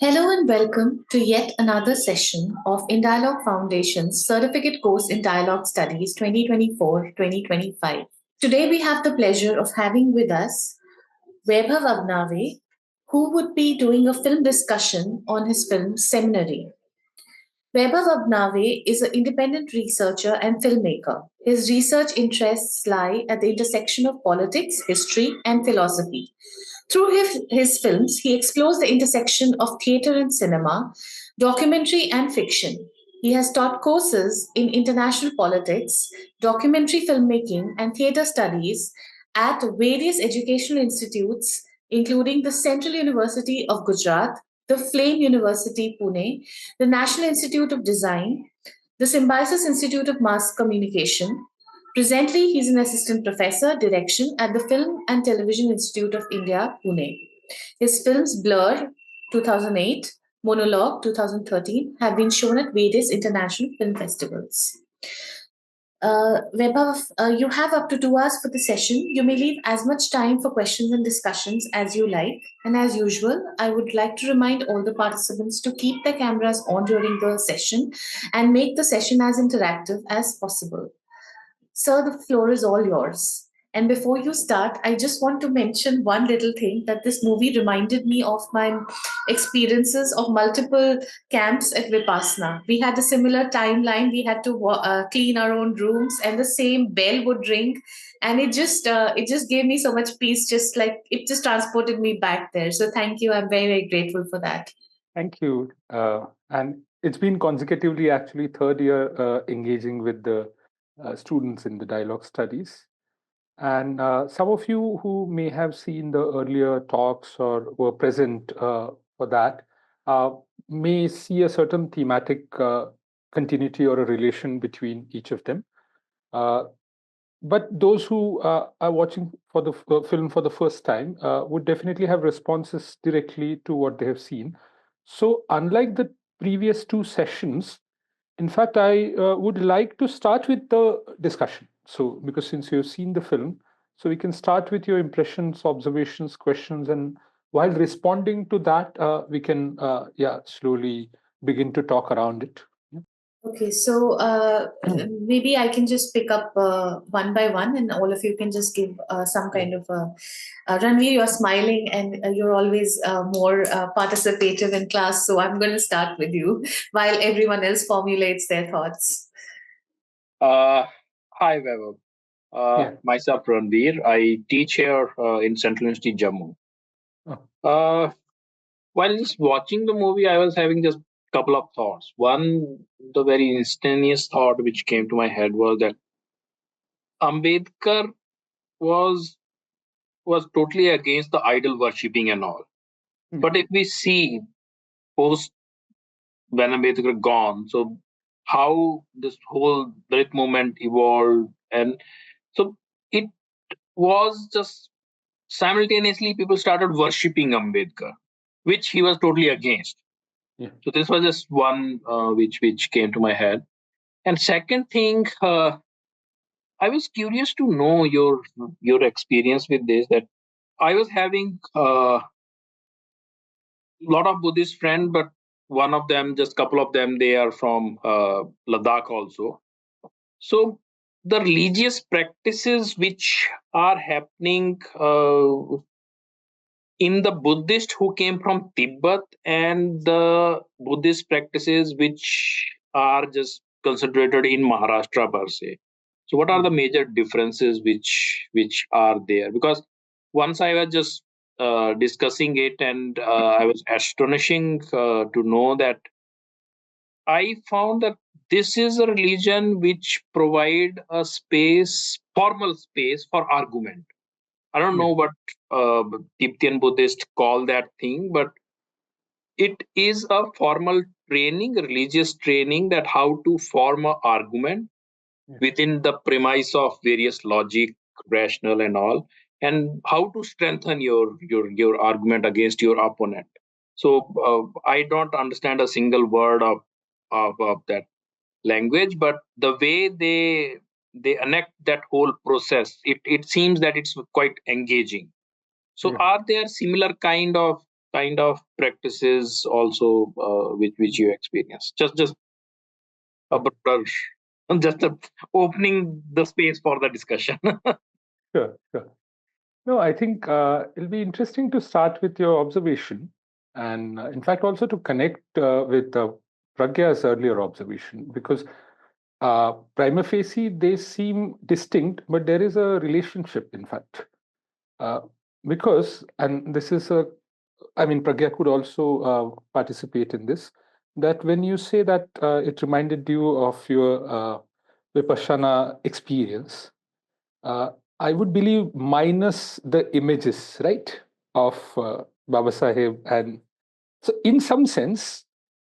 Hello and welcome to yet another session of In Dialogue Foundation's Certificate Course in Dialogue Studies 2024-2025. Today we have the pleasure of having with us Vaibhav Abnave, who would be doing a film discussion on his film Seminary. Vaibhav Abnave is an independent researcher and filmmaker. His research interests lie at the intersection of politics, history, and philosophy. Through his films, he explores the intersection of theatre and cinema, documentary and fiction. He has taught courses in international politics, documentary filmmaking, and theatre studies at various educational institutes, including the Central University of Gujarat, the FLAME University Pune, the National Institute of Design, the Symbiosis Institute of Mass Communication. Presently, he is an assistant professor direction at the Film and Television Institute of India, Pune. His films Blur 2008, Monologue 2013 have been shown at various international film festivals. Vaibhav, you have up to 2 hours for the session. You may leave as much time for questions and discussions as you like. And as usual, I would like to remind all the participants to keep their cameras on during the session and make the session as interactive as possible. Sir, the floor is all yours. And before you start, I just want to mention one little thing that this movie reminded me of my experiences of multiple camps at Vipassana. We had a similar timeline. We had to clean our own rooms, and the same bell would ring, and it just gave me so much peace. Just like it just transported me back there. So thank you. I'm very very grateful for that. Thank you. And it's been consecutively actually third year engaging with the students in the dialogue studies. And some of you who may have seen the earlier talks or were present for that uh, may see a certain thematic continuity or a relation between each of them. Uh, but those who are watching for the film for the first time would definitely have responses directly to what they have seen. So, unlike the previous two sessions, in fact, I would like to start with the discussion. So, because since you've seen the film, so we can start with your impressions, observations, questions, and while responding to that, we can, slowly begin to talk around it. Okay, so maybe I can just pick up one by one, and all of you can just give some kind of Ranveer, you're smiling, and you're always more participative in class. So I'm going to start with you while everyone else formulates their thoughts. Uh, Hi, Vaibhav. Yeah. Myself, Ranveer. I teach here in Central University, Jammu. Oh. While just watching the movie, I was having just couple of thoughts. One, the very instantaneous thought which came to my head was that Ambedkar was was totally against the idol worshipping and all. Hmm. But if we see post when Ambedkar gone, so how this whole Dalit movement evolved, and so it was just simultaneously people started worshipping Ambedkar, which he was totally against. Yeah. So this was just one which came to my head. And second thing, I was curious to know your experience with this. That I was having a lot of Buddhist friends, but one of them, just couple of them, they are from Ladakh also. So the religious practices which are happening in the Buddhist who came from Tibet and the Buddhist practices which are just concentrated in Maharashtra per se. So what are the major differences which are there? Because once I was just discussing it, and I was astonishing to know that I found that this is a religion which provide a space, formal space for argument. I don't know what Tibetan Buddhists call that thing, but it is a formal training, religious training, that how to form an argument within the premise of various logic, rational, and all, and how to strengthen your argument against your opponent. So I don't understand a single word of that language, but the way they enact that whole process, it seems that it's quite engaging. So Yeah. are there similar kind of kind of practices also which you experience? Just a broader, just opening the space for the discussion. Sure, sure. No, I think it'll be interesting to start with your observation, and in fact, also to connect with Pragya's earlier observation, because prima facie they seem distinct, but there is a relationship, in fact. Uh, because, and this is a, I mean, Pragya could also participate in this, that when you say that it reminded you of your Vipassana experience, uh, I would believe minus the images, right, of Baba Saheb. And so, in some sense,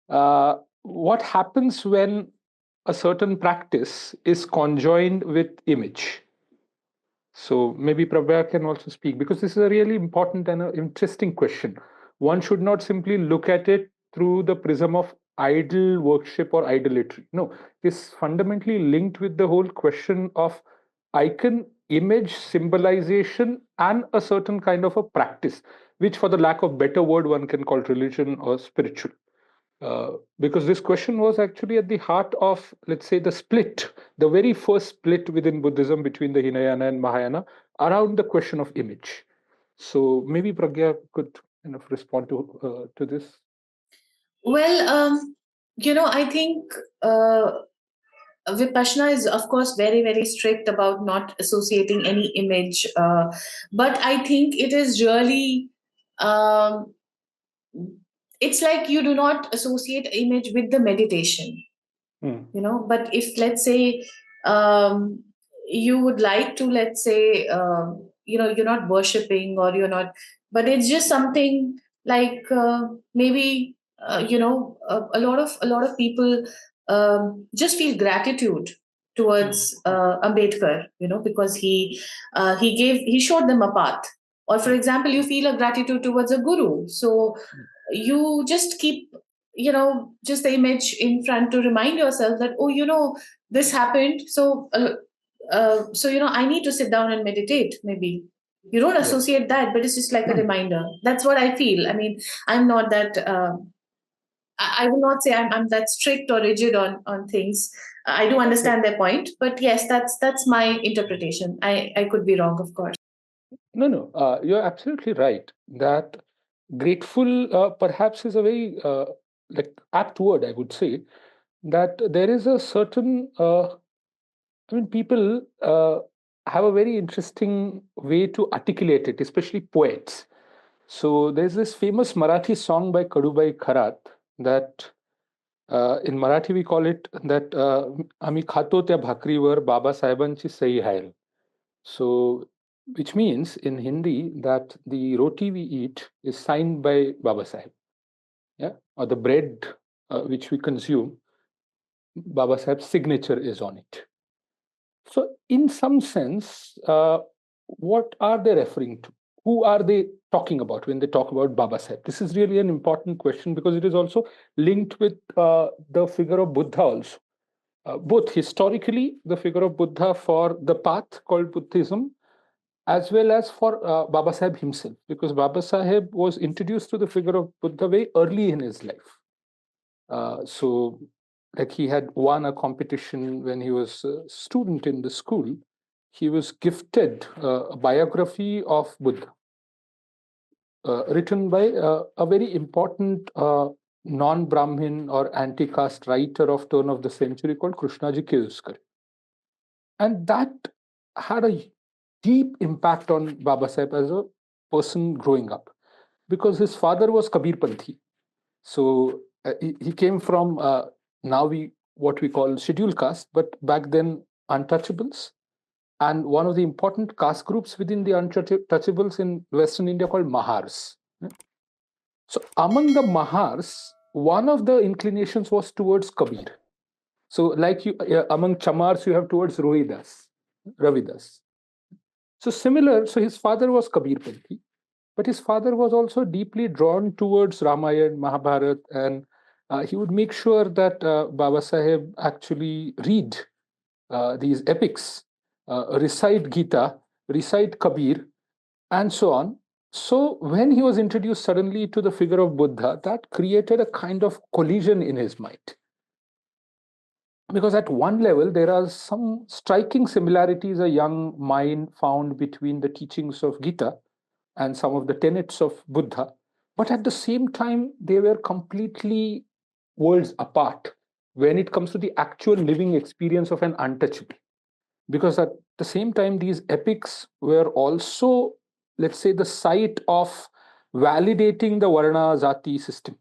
what happens when a certain practice is conjoined with image? So maybe Prabha can also speak, because this is a really important and interesting question. One should not simply look at it through the prism of idol worship or idolatry. No, it's fundamentally linked with the whole question of icon, image, symbolization, and a certain kind of a practice, which, for the lack of better word, one can call religion or spiritual. Because this question was actually at the heart of, let's say, the split, the very first split within Buddhism between the Hinayana and Mahayana around the question of image. So maybe Pragya could kind of respond to this. Well, I think Vipassana is, of course, very, very strict about not associating any image. But I think it is really, um, it's like you do not associate image with the meditation. But if, let's say, um, you would like to, let's say, you're not worshiping, or you're not, but it's just something like, maybe, a lot of people just feel gratitude towards Ambedkar, because he showed them a path. Or, for example, you feel a gratitude towards a guru, so you just keep, just the image in front to remind yourself that, oh, this happened, so I need to sit down and meditate. Maybe you don't Yes. associate that, but it's just like a reminder. That's what I feel. I mean, I'm not that I will not say I'm that strict or rigid on things. I do understand their point, but yes, that's my interpretation. I could be wrong, of course. No, you're absolutely right. That grateful perhaps is a very like apt word, I would say. That there is a certain, I mean, people have a very interesting way to articulate it, especially poets. So there's this famous Marathi song by Kadubai Kharat that in Marathi we call it that आम्ही खातो त्या भाकरीवर बाबासाहेबांची सही आहे. So, which means in Hindi that the roti we eat is signed by Baba Sahib, yeah, or the bread which we consume, Baba Sahib's signature is on it. So, in some sense, what are they referring to? Who are they talking about when they talk about Baba Sahib? This is really an important question because it is also linked with the figure of Buddha also. Both historically, the figure of Buddha for the path called Buddhism, as well as for Baba Sahib himself, because Baba Sahib was introduced to the figure of Buddha very early in his life. So, like he had won a competition when he was a student in the school. He was gifted a biography of Buddha, written by a very important non-Brahmin or anti-caste writer of turn of the century called Krishnaji Kiyuskar. And that had a deep impact on Baba Sahib as a person growing up, because his father was Kabir Panthi. So he came from now what we call scheduled caste, but back then untouchables, and one of the important caste groups within the untouchables in Western India called Mahars. So among the Mahars, one of the inclinations was towards Kabir. So like you, among Chamars, you have towards Ravidas. So similar, so his father was Kabir Panthi, but his father was also deeply drawn towards Ramayana, Mahabharat, and he would make sure that Baba Sahib actually read these epics, recite Gita, recite Kabir, and so on, So when he was introduced suddenly to the figure of Buddha, that created a kind of collision in his mind. Because at one level, there are some striking similarities a young mind found between the teachings of Gita and some of the tenets of Buddha. But at the same time, they were completely worlds apart when it comes to the actual living experience of an untouchable. Because at the same time, these epics were also, let's say, the site of validating the Varna Zati system,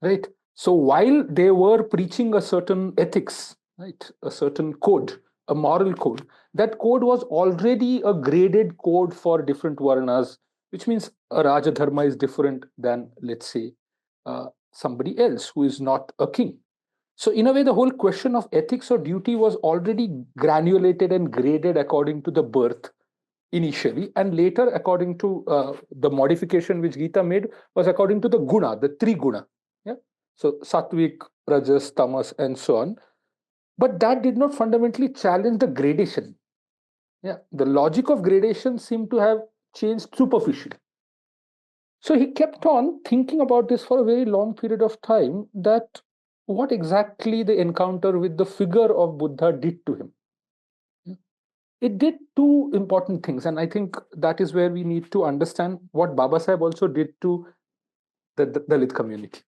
right? So while they were preaching a certain ethics, right, a certain code, a moral code, that code was already a graded code for different Varnas, which means a Rajadharma is different than, let's say, somebody else who is not a king. So, in a way, the whole question of ethics or duty was already granulated and graded according to the birth initially, and later, according to the modification which Gita made, was according to the guna, the three guna. Yeah. So, sattvic, rajas, tamas, and so on. But that did not fundamentally challenge the gradation. Yeah. The logic of gradation seemed to have changed superficially. So he kept on thinking about this for a very long period of time, that what exactly the encounter with the figure of Buddha did to him. It did two important things, and I think that is where we need to understand what Baba Sahib also did to the Dalit community.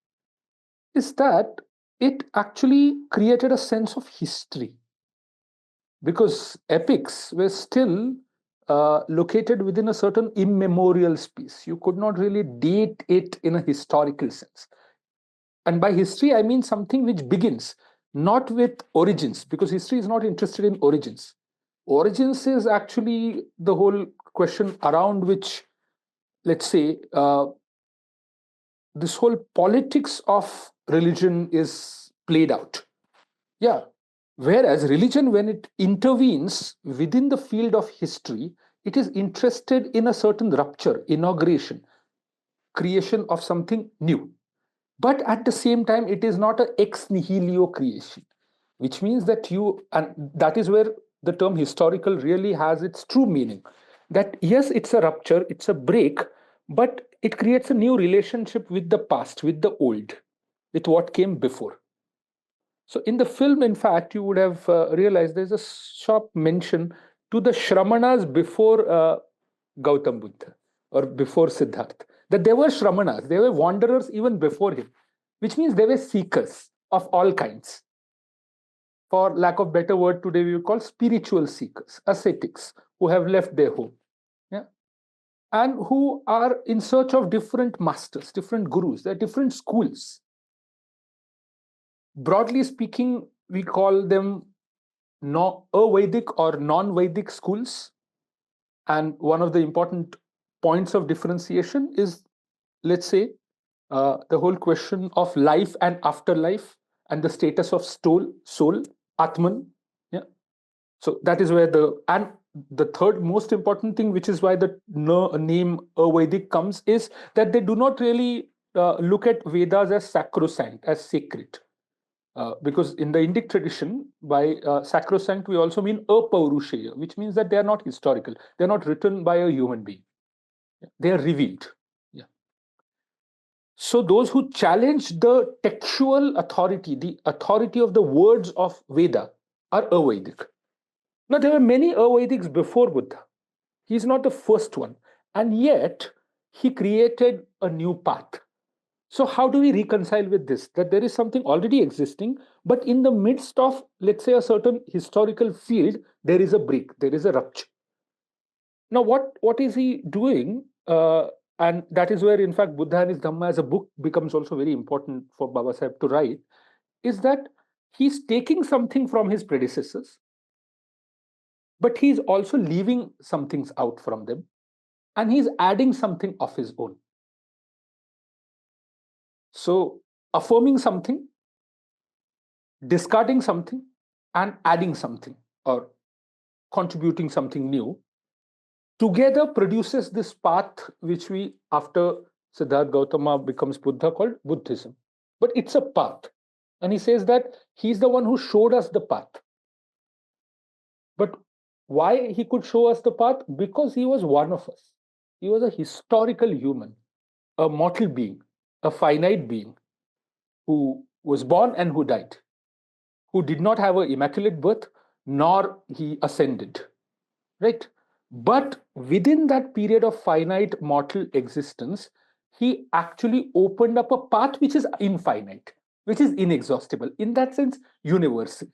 Is that it actually created a sense of history, because epics were still located within a certain immemorial space. You could not really date it in a historical sense. And by history, I mean something which begins not with origins, because history is not interested in origins. Origins is actually the whole question around which, let's say, this whole politics of religion is played out. Yeah. Whereas religion, when it intervenes within the field of history, it is interested in a certain rupture, inauguration, creation of something new. But at the same time, it is not a ex nihilo creation, which means that you, and that is where the term historical really has its true meaning. That yes, it's a rupture, it's a break, but it creates a new relationship with the past, with the old, with what came before. So in the film, in fact, you would have realized there's a sharp mention to the Shramanas before Gautam Buddha or before Siddhartha. That there were Shramanas, they were wanderers even before him, which means they were seekers of all kinds. For lack of better word, today we would call spiritual seekers, ascetics, who have left their home. Yeah? And who are in search of different masters, different gurus. There are different schools. Broadly speaking, we call them Vedic or non-Vedic schools. And one of the important points of differentiation is, let's say, the whole question of life and afterlife and the status of soul, Atman. Yeah. So that is where the third most important thing, which is why the name Vedic comes, is that they do not really look at Vedas as sacrosanct, as sacred. Because in the Indic tradition, by sacrosanct, we also mean apaurushaya, which means that they are not historical. They are not written by a human being. They are revealed. Yeah. So those who challenge the textual authority, the authority of the words of Veda, are Avedic. Now, there were many Avedics before Buddha. He's not the first one. And yet, he created a new path. So, how do we reconcile with this? That there is something already existing, but in the midst of, let's say, a certain historical field, there is a break, there is a rupture. Now, what is he doing? And that is where, in fact, Buddha and his Dhamma as a book becomes also very important for Baba Sahib to write, is that he's taking something from his predecessors, but he's also leaving some things out from them, and he's adding something of his own. So, affirming something, discarding something, and adding something, or contributing something new, together produces this path which we, after Siddhartha Gautama becomes Buddha, called Buddhism. But it's a path. And he says that he's the one who showed us the path. But why he could show us the path? Because he was one of us. He was a historical human, a mortal being, a finite being who was born and who died, who did not have an immaculate birth, nor he ascended, right? But within that period of finite mortal existence, he actually opened up a path which is infinite, which is inexhaustible, in that sense, universal,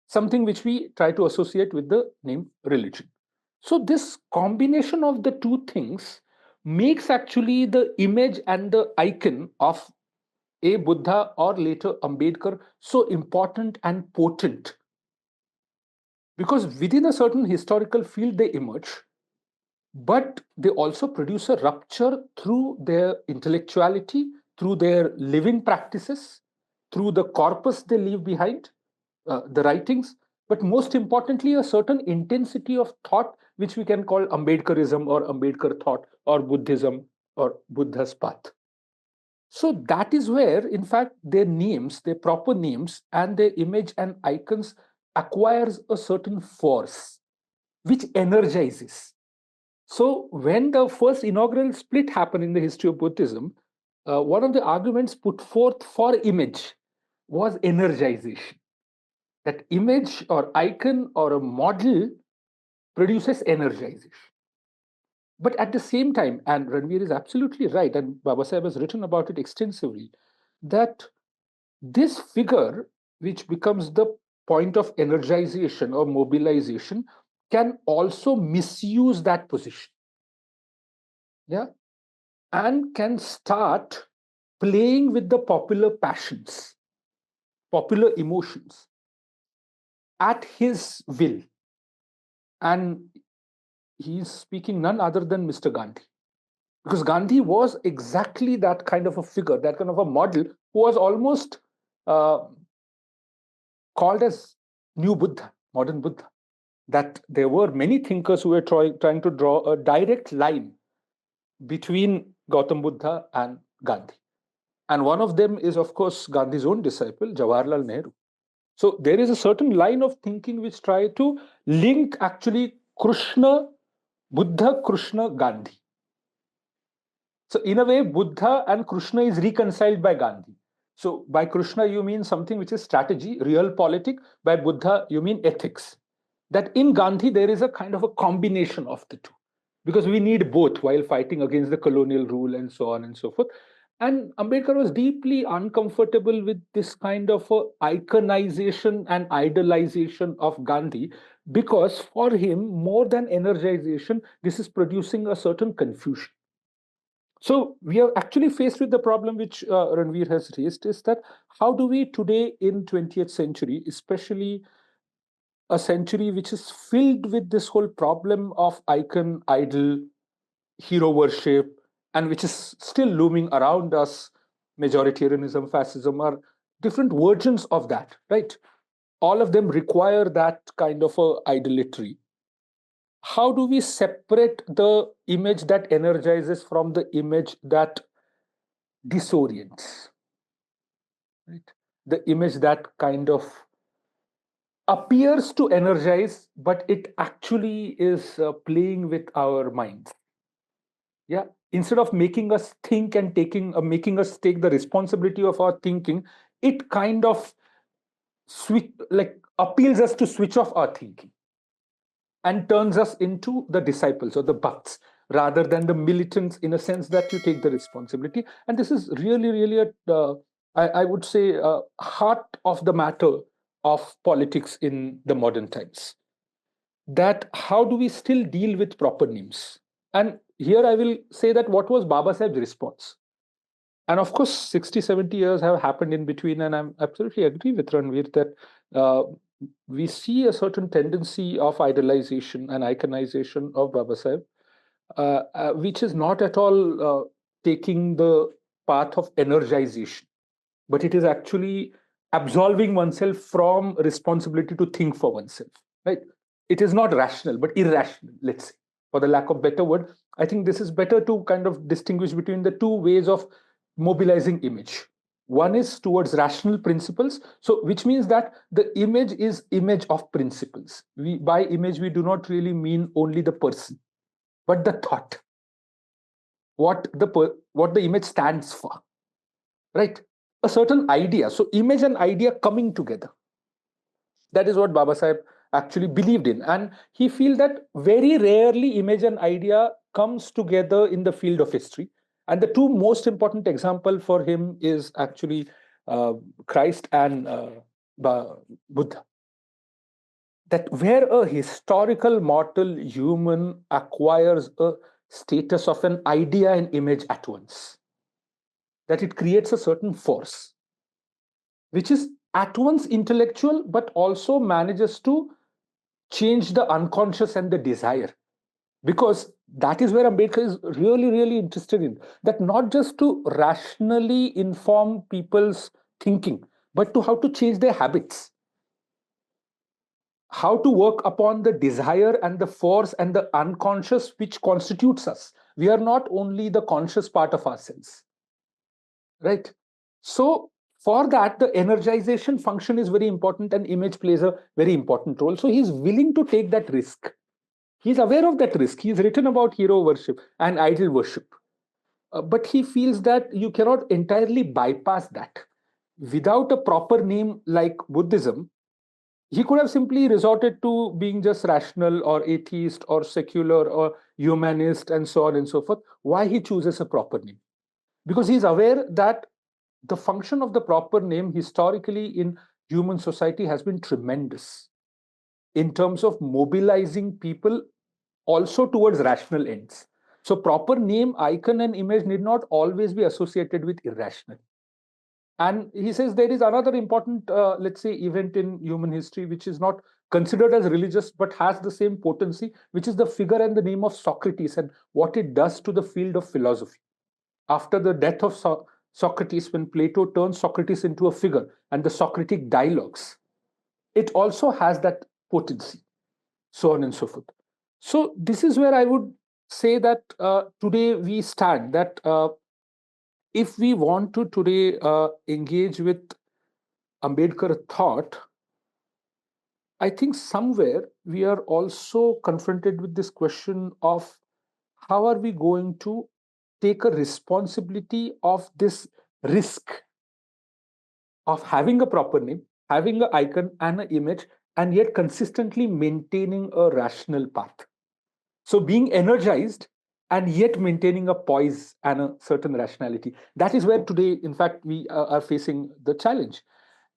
something which we try to associate with the name religion. So, this combination of the two things makes actually the image and the icon of a Buddha or later Ambedkar so important and potent, because within a certain historical field they emerge, but they also produce a rupture through their intellectuality, through their living practices, through the corpus they leave behind, the writings, but most importantly, a certain intensity of thought, which we can call Ambedkarism or Ambedkar thought or Buddhism or Buddha's path. So that is where, in fact, their names, their proper names, and their image and icons acquires a certain force, which energizes. So when the first inaugural split happened in the history of Buddhism, one of the arguments put forth for image was energization. That image or icon or a model produces energization. But at the same time, and Ranveer is absolutely right, and Baba Sahib has written about it extensively, that this figure, which becomes the point of energization or mobilization, can also misuse that position. Yeah. And can start playing with the popular passions, popular emotions at his will. And he's speaking none other than Mr. Gandhi. Because Gandhi was exactly that kind of a figure, that kind of a model, who was almost uh, called as new Buddha, modern Buddha. That there were many thinkers who were trying to draw a direct line between Gautam Buddha and Gandhi. And one of them is, of course, Gandhi's own disciple, Jawaharlal Nehru. So there is a certain line of thinking which try to link actually Krishna, Buddha, Krishna, Gandhi. So in a way, Buddha and Krishna is reconciled by Gandhi. So by Krishna, you mean something which is strategy, realpolitik. By Buddha, you mean ethics. That in Gandhi, there is a kind of a combination of the two, because we need both while fighting against the colonial rule and so on and so forth. And Ambedkar was deeply uncomfortable with this kind of a iconization and idolization of Gandhi, because for him, more than energization, this is producing a certain confusion. So we are actually faced with the problem which Ranveer has raised, is that how do we today in 20th century, especially a century which is filled with this whole problem of icon, idol, hero worship, and which is still looming around us, majoritarianism, fascism, are different versions of that, right? All of them require that kind of a idolatry. How do we separate the image that energizes from the image that disorients, right? The image that kind of appears to energize, but it actually is playing with our minds. Yeah. Instead of making us think and making us take the responsibility of our thinking, it kind of appeals us to switch off our thinking and turns us into the disciples or the bhakts, rather than the militants, in a sense that you take the responsibility. And this is really, really I would say, heart of the matter of politics in the modern times. That how do we still deal with proper names? And here I will say that what was Baba Sahib's response? And of course, 60, 70 years have happened in between, and I'm absolutely agree with Ranveer that we see a certain tendency of idolization and iconization of Baba Sahib, which is not at all taking the path of energization, but it is actually absolving oneself from responsibility to think for oneself, right? It is not rational, but irrational, let's say, for the lack of better word. I think this is better to kind of distinguish between the two ways of mobilizing image. One is towards rational principles, so which means that the image is image of principles. By image, we do not really mean only the person, but the thought. what the image stands for, right? A certain idea. So image and idea coming together. That is what Baba Saheb actually believed in. And he feels that very rarely image and idea comes together in the field of history. And the two most important example for him is actually uh, Christ and Buddha. That where a historical mortal human acquires a status of an idea and image at once, that it creates a certain force which is at once intellectual but also manages to change the unconscious and the desire. Because that is where Ambedkar is really, really interested in, that not just to rationally inform people's thinking, but to how to change their habits, how to work upon the desire and the force and the unconscious which constitutes us. We are not only the conscious part of ourselves, right? So for that, the energization function is very important, and image plays a very important role. So he's willing to take that risk. He's aware of that risk. He's written about hero worship and idol worship. But he feels that you cannot entirely bypass that. Without a proper name like Buddhism, he could have simply resorted to being just rational or atheist or secular or humanist and so on and so forth. Why he chooses a proper name? Because he's aware that the function of the proper name historically in human society has been tremendous in terms of mobilizing people also towards rational ends. So, proper name, icon, and image need not always be associated with irrational. And he says there is another important, let's say, event in human history which is not considered as religious but has the same potency, which is the figure and the name of Socrates and what it does to the field of philosophy. After the death of Socrates, when Plato turns Socrates into a figure and the Socratic dialogues, it also has that potency, so on and so forth. So, this is where I would say that today we stand, that if we want to today engage with Ambedkar thought, I think somewhere we are also confronted with this question of how are we going to take a responsibility of this risk of having a proper name, having an icon and an image, and yet consistently maintaining a rational path. So being energized and yet maintaining a poise and a certain rationality. That is where today, in fact, we are facing the challenge.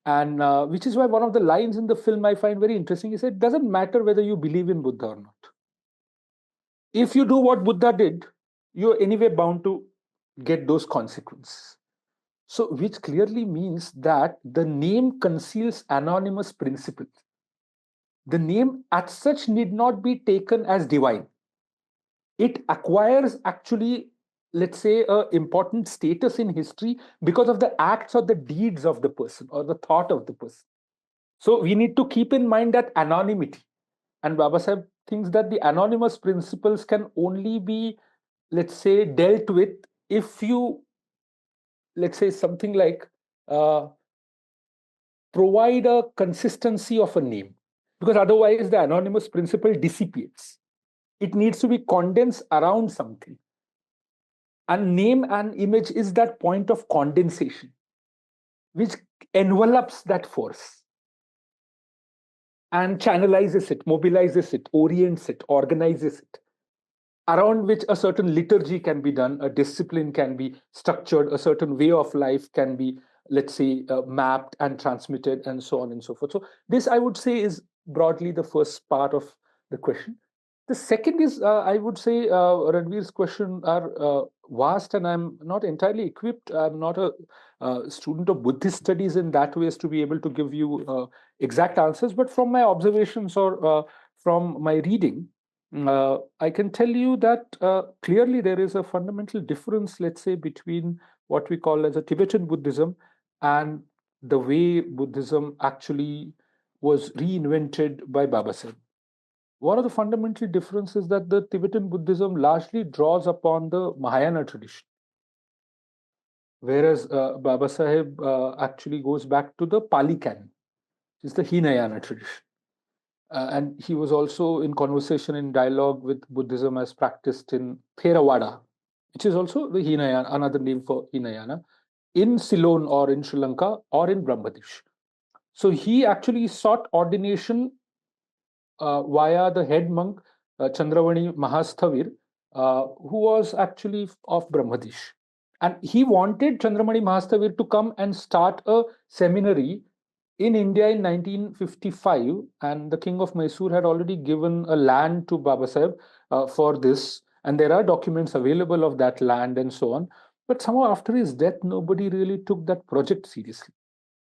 And which is why one of the lines in the film I find very interesting is it doesn't matter whether you believe in Buddha or not. If you do what Buddha did, you're anyway bound to get those consequences. So, which clearly means that the name conceals anonymous principles. The name, as such, need not be taken as divine. It acquires actually, let's say, a important status in history because of the acts or the deeds of the person or the thought of the person. So we need to keep in mind that anonymity. And Baba Sahib thinks that the anonymous principles can only be, let's say, dealt with if you, let's say, something like uh, provide a consistency of a name. Because otherwise, the anonymous principle dissipates. It needs to be condensed around something. And name and image is that point of condensation, which envelops that force and channelizes it, mobilizes it, orients it, organizes it, around which a certain liturgy can be done, a discipline can be structured, a certain way of life can be, let's say, mapped and transmitted, and so on and so forth. So, this I would say is broadly the first part of the question. The second is, I would say, Ranveer's question are vast, and I'm not entirely equipped. I'm not a student of Buddhist studies in that way as to be able to give you exact answers. But from my observations or from my reading, I can tell you that clearly there is a fundamental difference, let's say, between what we call as a Tibetan Buddhism and the way Buddhism actually was reinvented by Baba Sahib. One of the fundamental differences is that the Tibetan Buddhism largely draws upon the Mahayana tradition, whereas Baba Sahib actually goes back to the Pali Canon, which is the Hinayana tradition. And he was also in conversation, in dialogue with Buddhism as practiced in Theravada, which is also the Hinayana, another name for Hinayana, in Ceylon or in Sri Lanka or in Brahmadesh. So he actually sought ordination via the head monk Chandravani Mahasthavir, who was actually of Brahmadesh. And he wanted Chandramani Mahasthavir to come and start a seminary in India in 1955. And the king of Mysore had already given a land to Baba Saheb for this. And there are documents available of that land and so on. But somehow after his death, nobody really took that project seriously.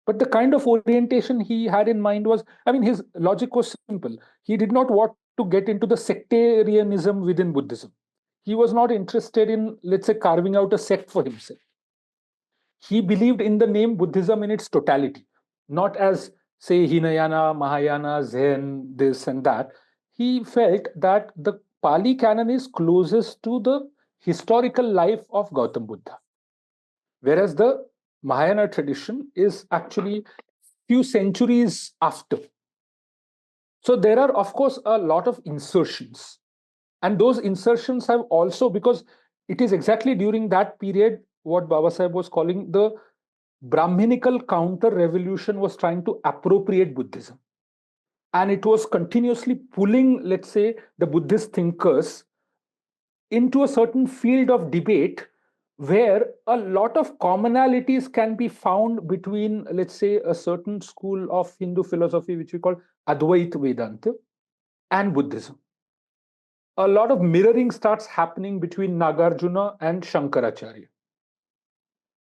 But the kind of orientation he had in mind was, I mean, his logic was simple. He did not want to get into the sectarianism within Buddhism. He was not interested in, let's say, carving out a sect for himself. He believed in the name Buddhism in its totality, not as, say, Hinayana, Mahayana, Zen, this and that. He felt that the Pali canon is closest to the historical life of Gautam Buddha, whereas the Mahayana tradition is actually few centuries after. So there are, of course, a lot of insertions. And those insertions have also, because it is exactly during that period what Baba Sahib was calling the Brahminical counter revolution was trying to appropriate Buddhism. And it was continuously pulling, let's say, the Buddhist thinkers into a certain field of debate where a lot of commonalities can be found between, let's say, a certain school of Hindu philosophy, which we call Advaita Vedanta, and Buddhism. A lot of mirroring starts happening between Nagarjuna and Shankaracharya.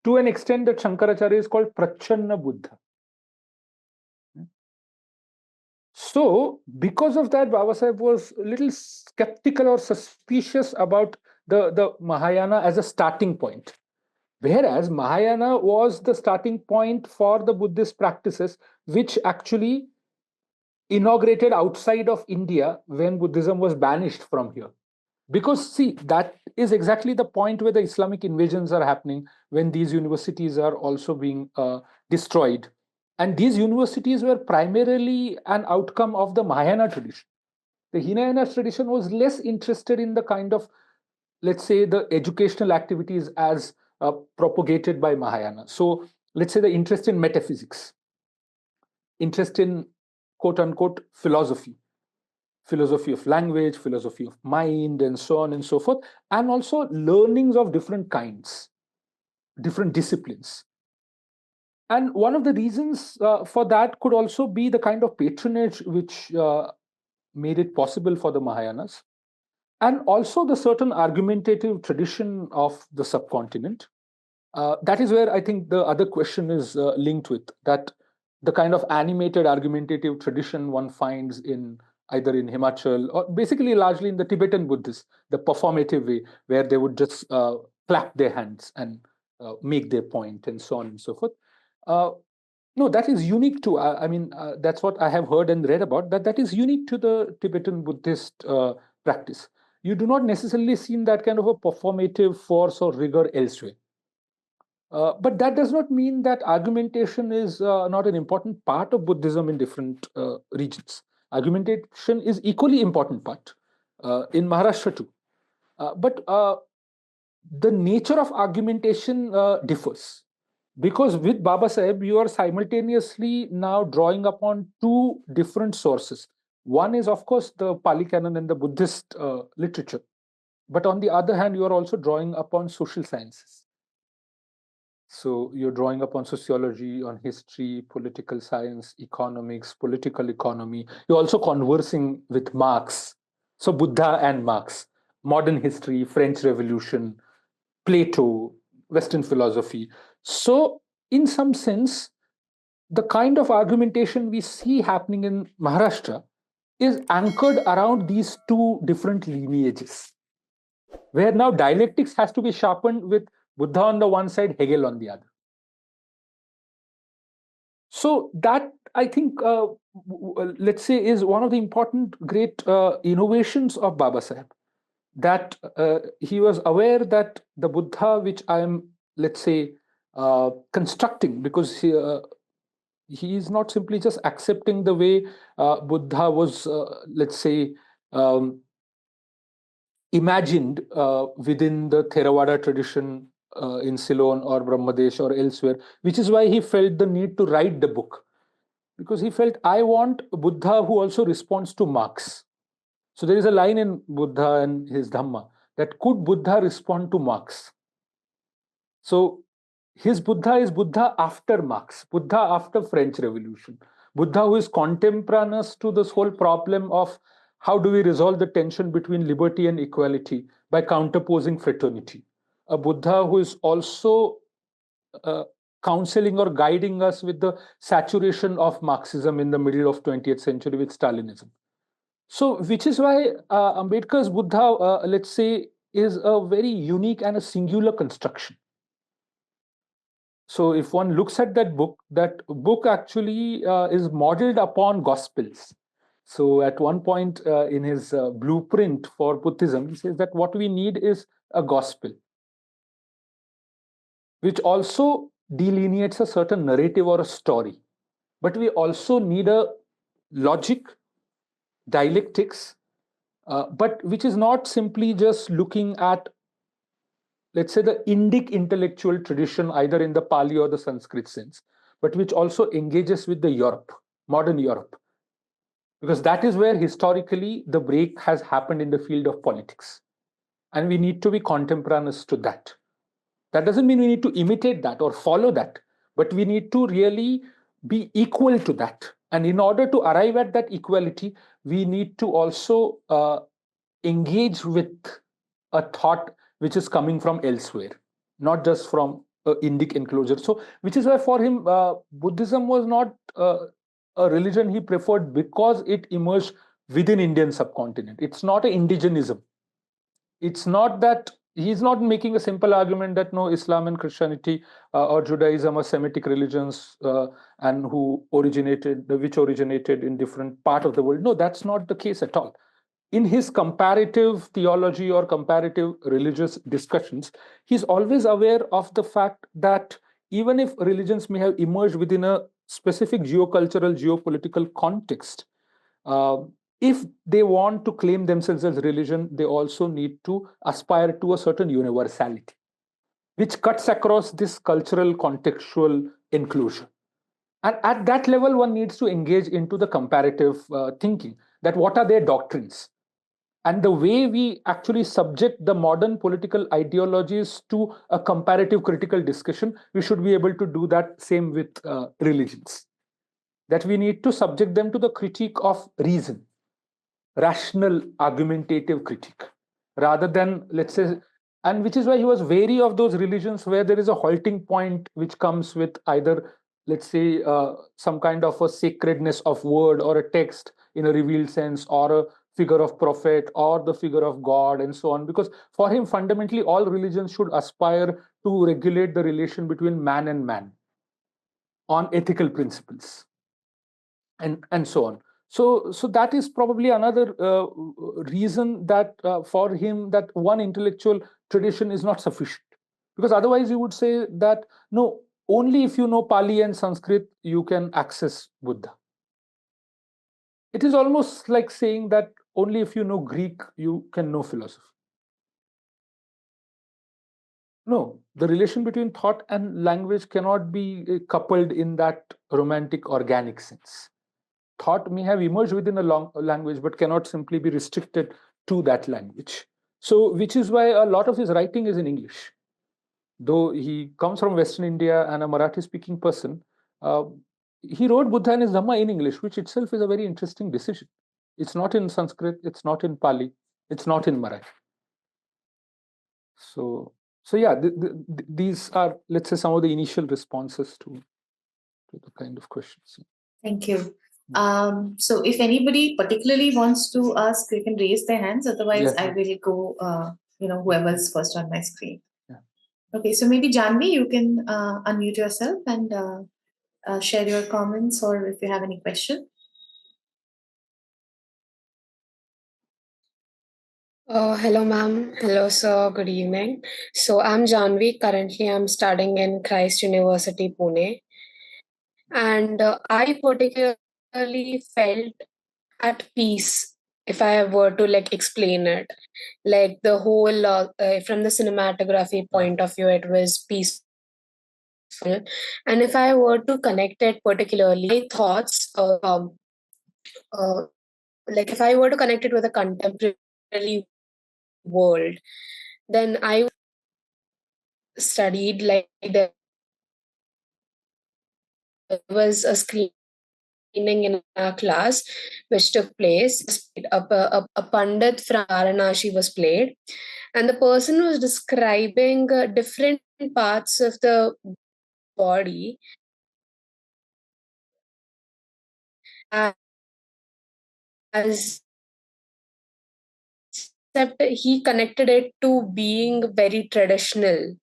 To an extent that Shankaracharya is called Prachanna Buddha. So, because of that, Baba Sahib was a little skeptical or suspicious about the Mahayana as a starting point. Whereas Mahayana was the starting point for the Buddhist practices, which actually inaugurated outside of India when Buddhism was banished from here. Because, see, that is exactly the point where the Islamic invasions are happening, when these universities are also being destroyed. And these universities were primarily an outcome of the Mahayana tradition. The Hinayana tradition was less interested in the kind of, let's say, the educational activities as propagated by Mahayana. So, let's say the interest in metaphysics, interest in quote unquote philosophy, philosophy of language, philosophy of mind, and so on and so forth, and also learnings of different kinds, different disciplines. And one of the reasons for that could also be the kind of patronage which made it possible for the Mahayanas, and also the certain argumentative tradition of the subcontinent. That is where I think the other question is linked with that, the kind of animated argumentative tradition one finds in either in Himachal or basically largely in the Tibetan Buddhists, the performative way where they would just clap their hands and make their point and so on and so forth. No, that is unique to, I mean, that's what I have heard and read about, that is unique to the Tibetan Buddhist practice. You do not necessarily see that kind of a performative force or rigor elsewhere. But that does not mean that argumentation is not an important part of Buddhism in different regions. Argumentation is equally important part in Maharashtra too. But the nature of argumentation differs. Because with Baba Sahib, you are simultaneously now drawing upon two different sources. One is, of course, the Pali Canon and the Buddhist literature. But on the other hand, you are also drawing upon social sciences. So you're drawing upon sociology, on history, political science, economics, political economy. You're also conversing with Marx. So Buddha and Marx, modern history, French Revolution, Plato, Western philosophy. So, in some sense, the kind of argumentation we see happening in Maharashtra is anchored around these two different lineages, where now dialectics has to be sharpened with Buddha on the one side, Hegel on the other. So that, I think, let's say, is one of the important great innovations of Baba Sahib, that he was aware that the Buddha, which I am, let's say, constructing, because he is not simply just accepting the way Buddha was, let's say, imagined within the Theravada tradition in Ceylon or Brahmadesh or elsewhere, which is why he felt the need to write the book. Because he felt, I want Buddha who also responds to Marx. So there is a line in Buddha and his Dhamma that could Buddha respond to Marx? So his Buddha is Buddha after Marx, Buddha after French Revolution, Buddha who is contemporaneous to this whole problem of how do we resolve the tension between liberty and equality by counterposing fraternity. A Buddha who is also uh, counseling or guiding us with the saturation of Marxism in the middle of 20th century with Stalinism. So, which is why Ambedkar's Buddha, let's say, is a very unique and a singular construction. So, if one looks at that book actually is modeled upon Gospels. So, at one point in his blueprint for Buddhism, he says that what we need is a gospel, which also delineates a certain narrative or a story. But we also need a logic, dialectics, but which is not simply just looking at, let's say, the Indic intellectual tradition, either in the Pali or the Sanskrit sense, but which also engages with the Europe, modern Europe, because that is where historically the break has happened in the field of politics. And we need to be contemporaneous to that. That doesn't mean we need to imitate that or follow that, but we need to really be equal to that. And in order to arrive at that equality, we need to also engage with a thought which is coming from elsewhere, not just from Indic enclosure. So, which is why for him, Buddhism was not a religion he preferred because it emerged within Indian subcontinent. It's not an indigenism. It's not that he's not making a simple argument that no, Islam and Christianity or Judaism are Semitic religions and which originated in different part of the world. No, that's not the case at all. In his comparative theology or comparative religious discussions, he's always aware of the fact that even if religions may have emerged within a specific geocultural, geopolitical context, uh, if they want to claim themselves as religion, they also need to aspire to a certain universality, which cuts across this cultural contextual inclusion. And at that level, one needs to engage into the comparative thinking that what are their doctrines? And the way we actually subject the modern political ideologies to a comparative critical discussion, we should be able to do that same with religions. That we need to subject them to the critique of reason, rational argumentative critique, rather than, let's say, and which is why he was wary of those religions where there is a halting point which comes with either, let's say, some kind of a sacredness of word or a text in a revealed sense, or a figure of prophet or the figure of God and so on, because for him fundamentally all religions should aspire to regulate the relation between man and man on ethical principles, and so on. So that is probably another reason that for him that one intellectual tradition is not sufficient, because otherwise you would say that no, only if you know Pali and Sanskrit you can access Buddha. It is almost like saying that only if you know Greek you can know philosophy. No, the relation between thought and language cannot be coupled in that romantic organic sense. Thought may have emerged within a language but cannot simply be restricted to that language. So, which is why a lot of his writing is in English. Though he comes from Western India and a Marathi speaking person, uh, he wrote Buddha and his Dhamma in English, which itself is a very interesting decision. It's not in Sanskrit, it's not in Pali, it's not in Marathi. So yeah, these are, let's say, some of the initial responses to the kind of questions. Thank you. So if anybody particularly wants to ask, they can raise their hands. Otherwise, I will go, whoever's first on my screen. Yeah. Okay, so maybe Janvi, you can unmute yourself and share your comments, or if you have any question. Hello, ma'am. Hello, sir. Good evening. So I'm Janvi. Currently, I'm studying in Christ University Pune, and I particularly felt at peace if I were to like explain it. Like the whole, from the cinematography point of view, it was peaceful. And if I were to connect it particularly, my thoughts, like if I were to connect it with a contemporary world, then I studied like there was a screening in our class which took place. A pandit from Varanasi was played, and the person was describing different parts of the body as, except he connected it to being very traditional.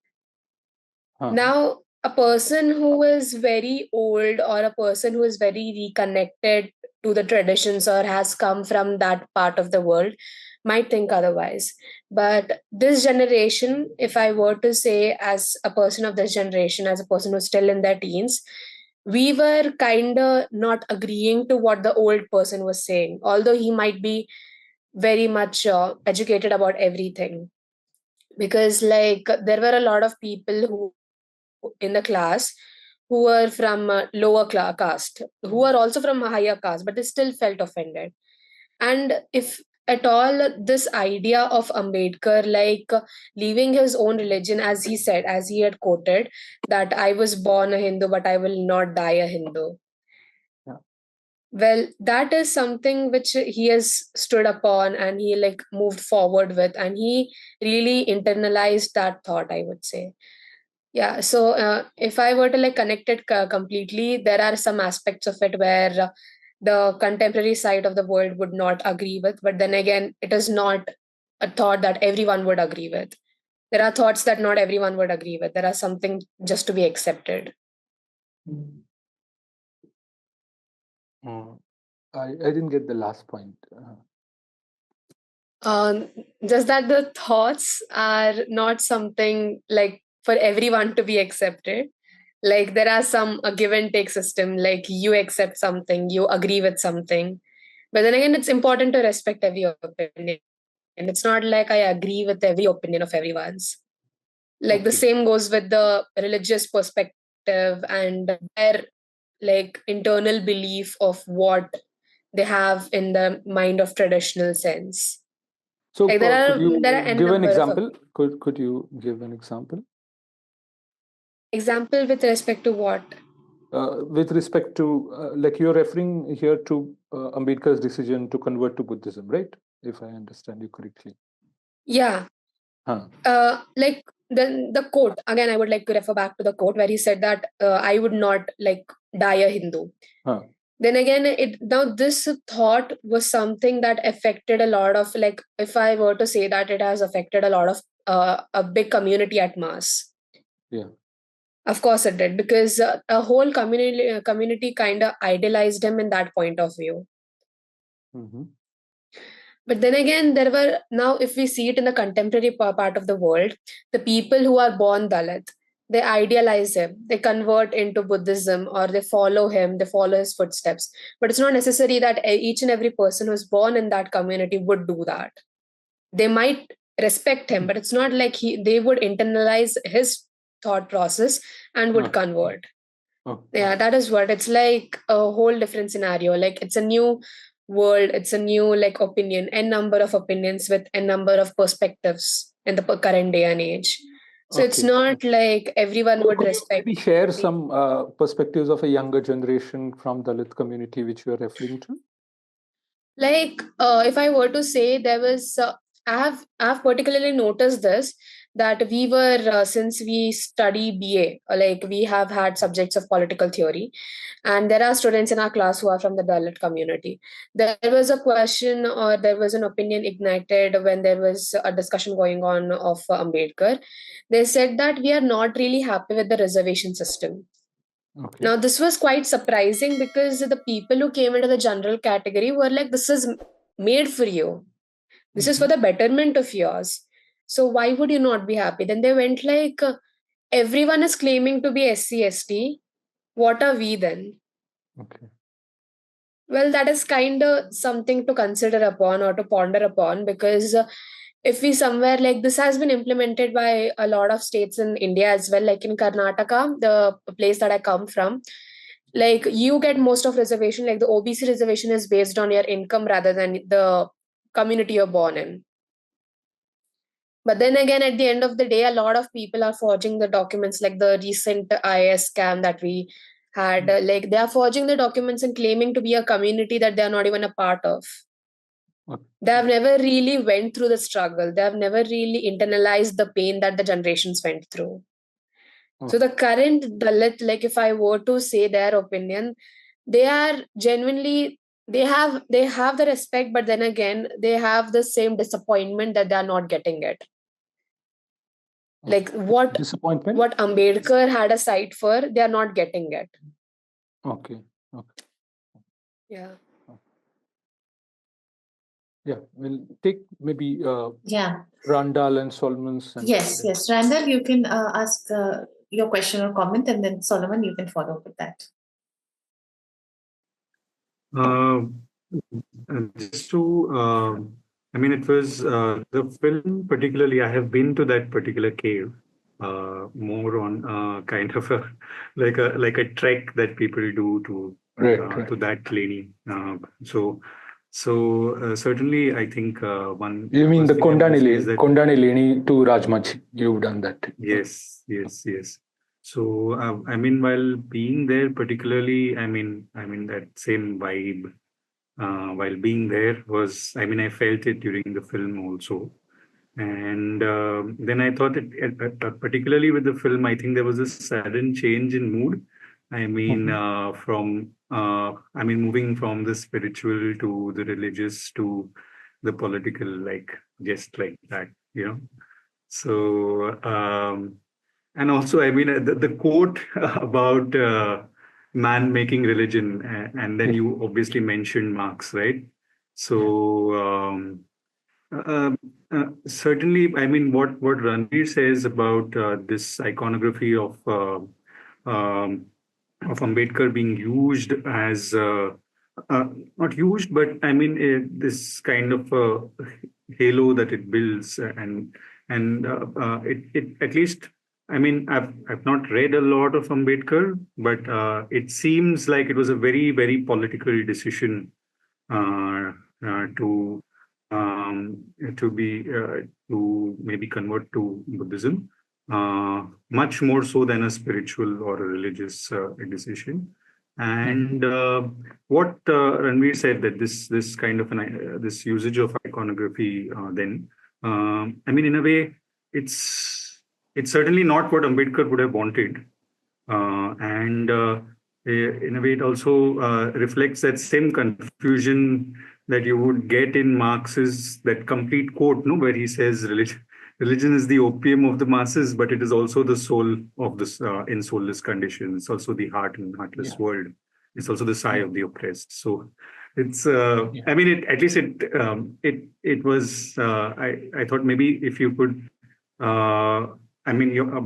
Now, a person who is very old or a person who is very reconnected to the traditions or has come from that part of the world might think otherwise. But this generation, if I were to say, as a person of this generation, as a person who's still in their teens, we were kind of not agreeing to what the old person was saying, although he might be very much educated about everything. Because, like, there were a lot of people who in the class who were from lower caste, who were also from a higher caste, but they still felt offended. And if at all this idea of Ambedkar, like leaving his own religion, as he said, as he had quoted, that I was born a Hindu, but I will not die a Hindu. Yeah. Well, that is something which he has stood upon and he like moved forward with, and he really internalized that thought, I would say. Yeah, so if I were to like connect it completely, there are some aspects of it where the contemporary side of the world would not agree with, but then again, it is not a thought that everyone would agree with. There are thoughts that not everyone would agree with. There are something just to be accepted. I didn't get the last point. Just that the thoughts are not something like for everyone to be accepted. Like there are some a give and take system, like you accept something, you agree with something, but then again it's important to respect every opinion, and it's not like I agree with every opinion of everyone's. Like the Okay. same goes with the religious perspective and their like internal belief of what they have in the mind of traditional sense. So Like could you there are n give an number of example? Could you give an example? example with respect to what? With respect to, like you're referring here to Ambedkar's decision to convert to Buddhism, right? If I understand you correctly. Yeah. Like the quote again, I would like to refer back to the quote where he said that I would not like die a Hindu. Then again, now this thought was something that affected a lot of, like, if I were to say that it has affected a lot of a big community at mass. Yeah. Of course it did, because a whole community kind of idealized him in that point of view. But then again, there were, now if we see it in the contemporary part of the world, the people who are born Dalit, they idealize him, they convert into Buddhism, or they follow him, they follow his footsteps. But it's not necessary that each and every person who's born in that community would do that. They might respect him, but it's not like they would internalize his thought process and would convert. Yeah, that is what it's like, a whole different scenario. Like it's a new world, it's a new like opinion, n number of opinions with n number of perspectives in the current day and age. So it's not like everyone would respect. Maybe share some perspectives of a younger generation from Dalit community which you are referring to. Like if I were to say, there was I've particularly noticed this, that we were since we study BA, like we have had subjects of political theory, and there are students in our class who are from the Dalit community. There was a question or there was an opinion ignited when there was a discussion going on of Ambedkar. They said that we are not really happy with the reservation system. Now, this was quite surprising because the people who came into the general category were like, this is made for you. This is for the betterment of yours. So why would you not be happy? Then they went like, everyone is claiming to be SC/ST. What are we then? Well, that is kind of something to consider upon or to ponder upon, because if we somewhere, like, this has been implemented by a lot of states in India as well, like in Karnataka, the place that I come from, like you get most of reservation, like the OBC reservation is based on your income rather than the community you're born in. But then again, at the end of the day, a lot of people are forging the documents, like the recent IS scam that we had. Like they are forging the documents and claiming to be a community that they are not even a part of. Okay. They have never really went through the struggle. They have never really internalized the pain that the generations went through. So the current Dalit, like if I were to say their opinion, they are genuinely, they have the respect, but then again, they have the same disappointment that they are not getting it. Like Disappointment? what Ambedkar had a sight for, they are not getting it. Okay. Yeah. Yeah, we'll take maybe Yeah. Randall and Solomon's. And Yes. Randall, you can ask your question or comment, and then Solomon, you can follow up with that. Just to, it was the film particularly. I have been to that particular cave, more on kind of a like a trek that people do to right. that lane. Certainly, I think one. You mean the first thing I must say is that- Kondani Leni to Rajmachi? You've done that. Yes. So while being there, particularly, that same vibe. While being there was, I felt it during the film also. And then I thought that, particularly with the film, I think there was a sudden change in mood. Moving from the spiritual to the religious to the political, like just like that, So, and also, the quote about man making religion, and then you obviously mentioned Marx, right? So, certainly, what Ranveer says about this iconography of Ambedkar being used as not used, but this kind of halo that it builds, and it at least. I've not read a lot of Ambedkar, but it seems like it was a very, very political decision to to maybe convert to Buddhism, much more so than a spiritual or a religious decision. And what Ranveer said, that this kind of this usage of iconography, in a way, it's certainly not what Ambedkar would have wanted, and in a way, it also reflects that same confusion that you would get in Marx's that complete quote, no, where he says religion is the opium of the masses, but it is also the soul of this in soulless condition. It's also the heart in heartless world. It's also the sigh of the oppressed. So it's at least it was I thought maybe if you could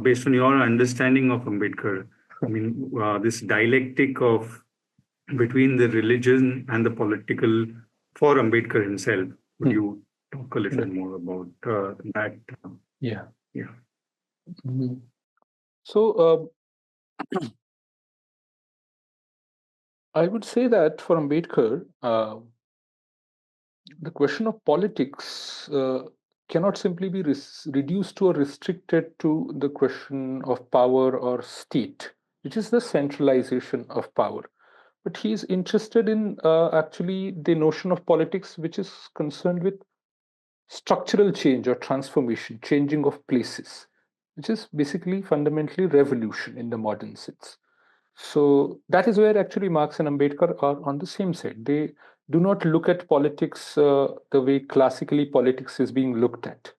based on your understanding of Ambedkar, this dialectic of between the religion and the political for Ambedkar himself. Would you talk a little more about that? Yeah. Mm-hmm. So I would say that for Ambedkar, the question of politics cannot simply be reduced to or restricted to the question of power or state, which is the centralization of power. But he is interested in actually the notion of politics, which is concerned with structural change or transformation, changing of places, which is basically fundamentally revolution in the modern sense. So that is where actually Marx and Ambedkar are on the same side. They do not look at politics the way classically politics is being looked at.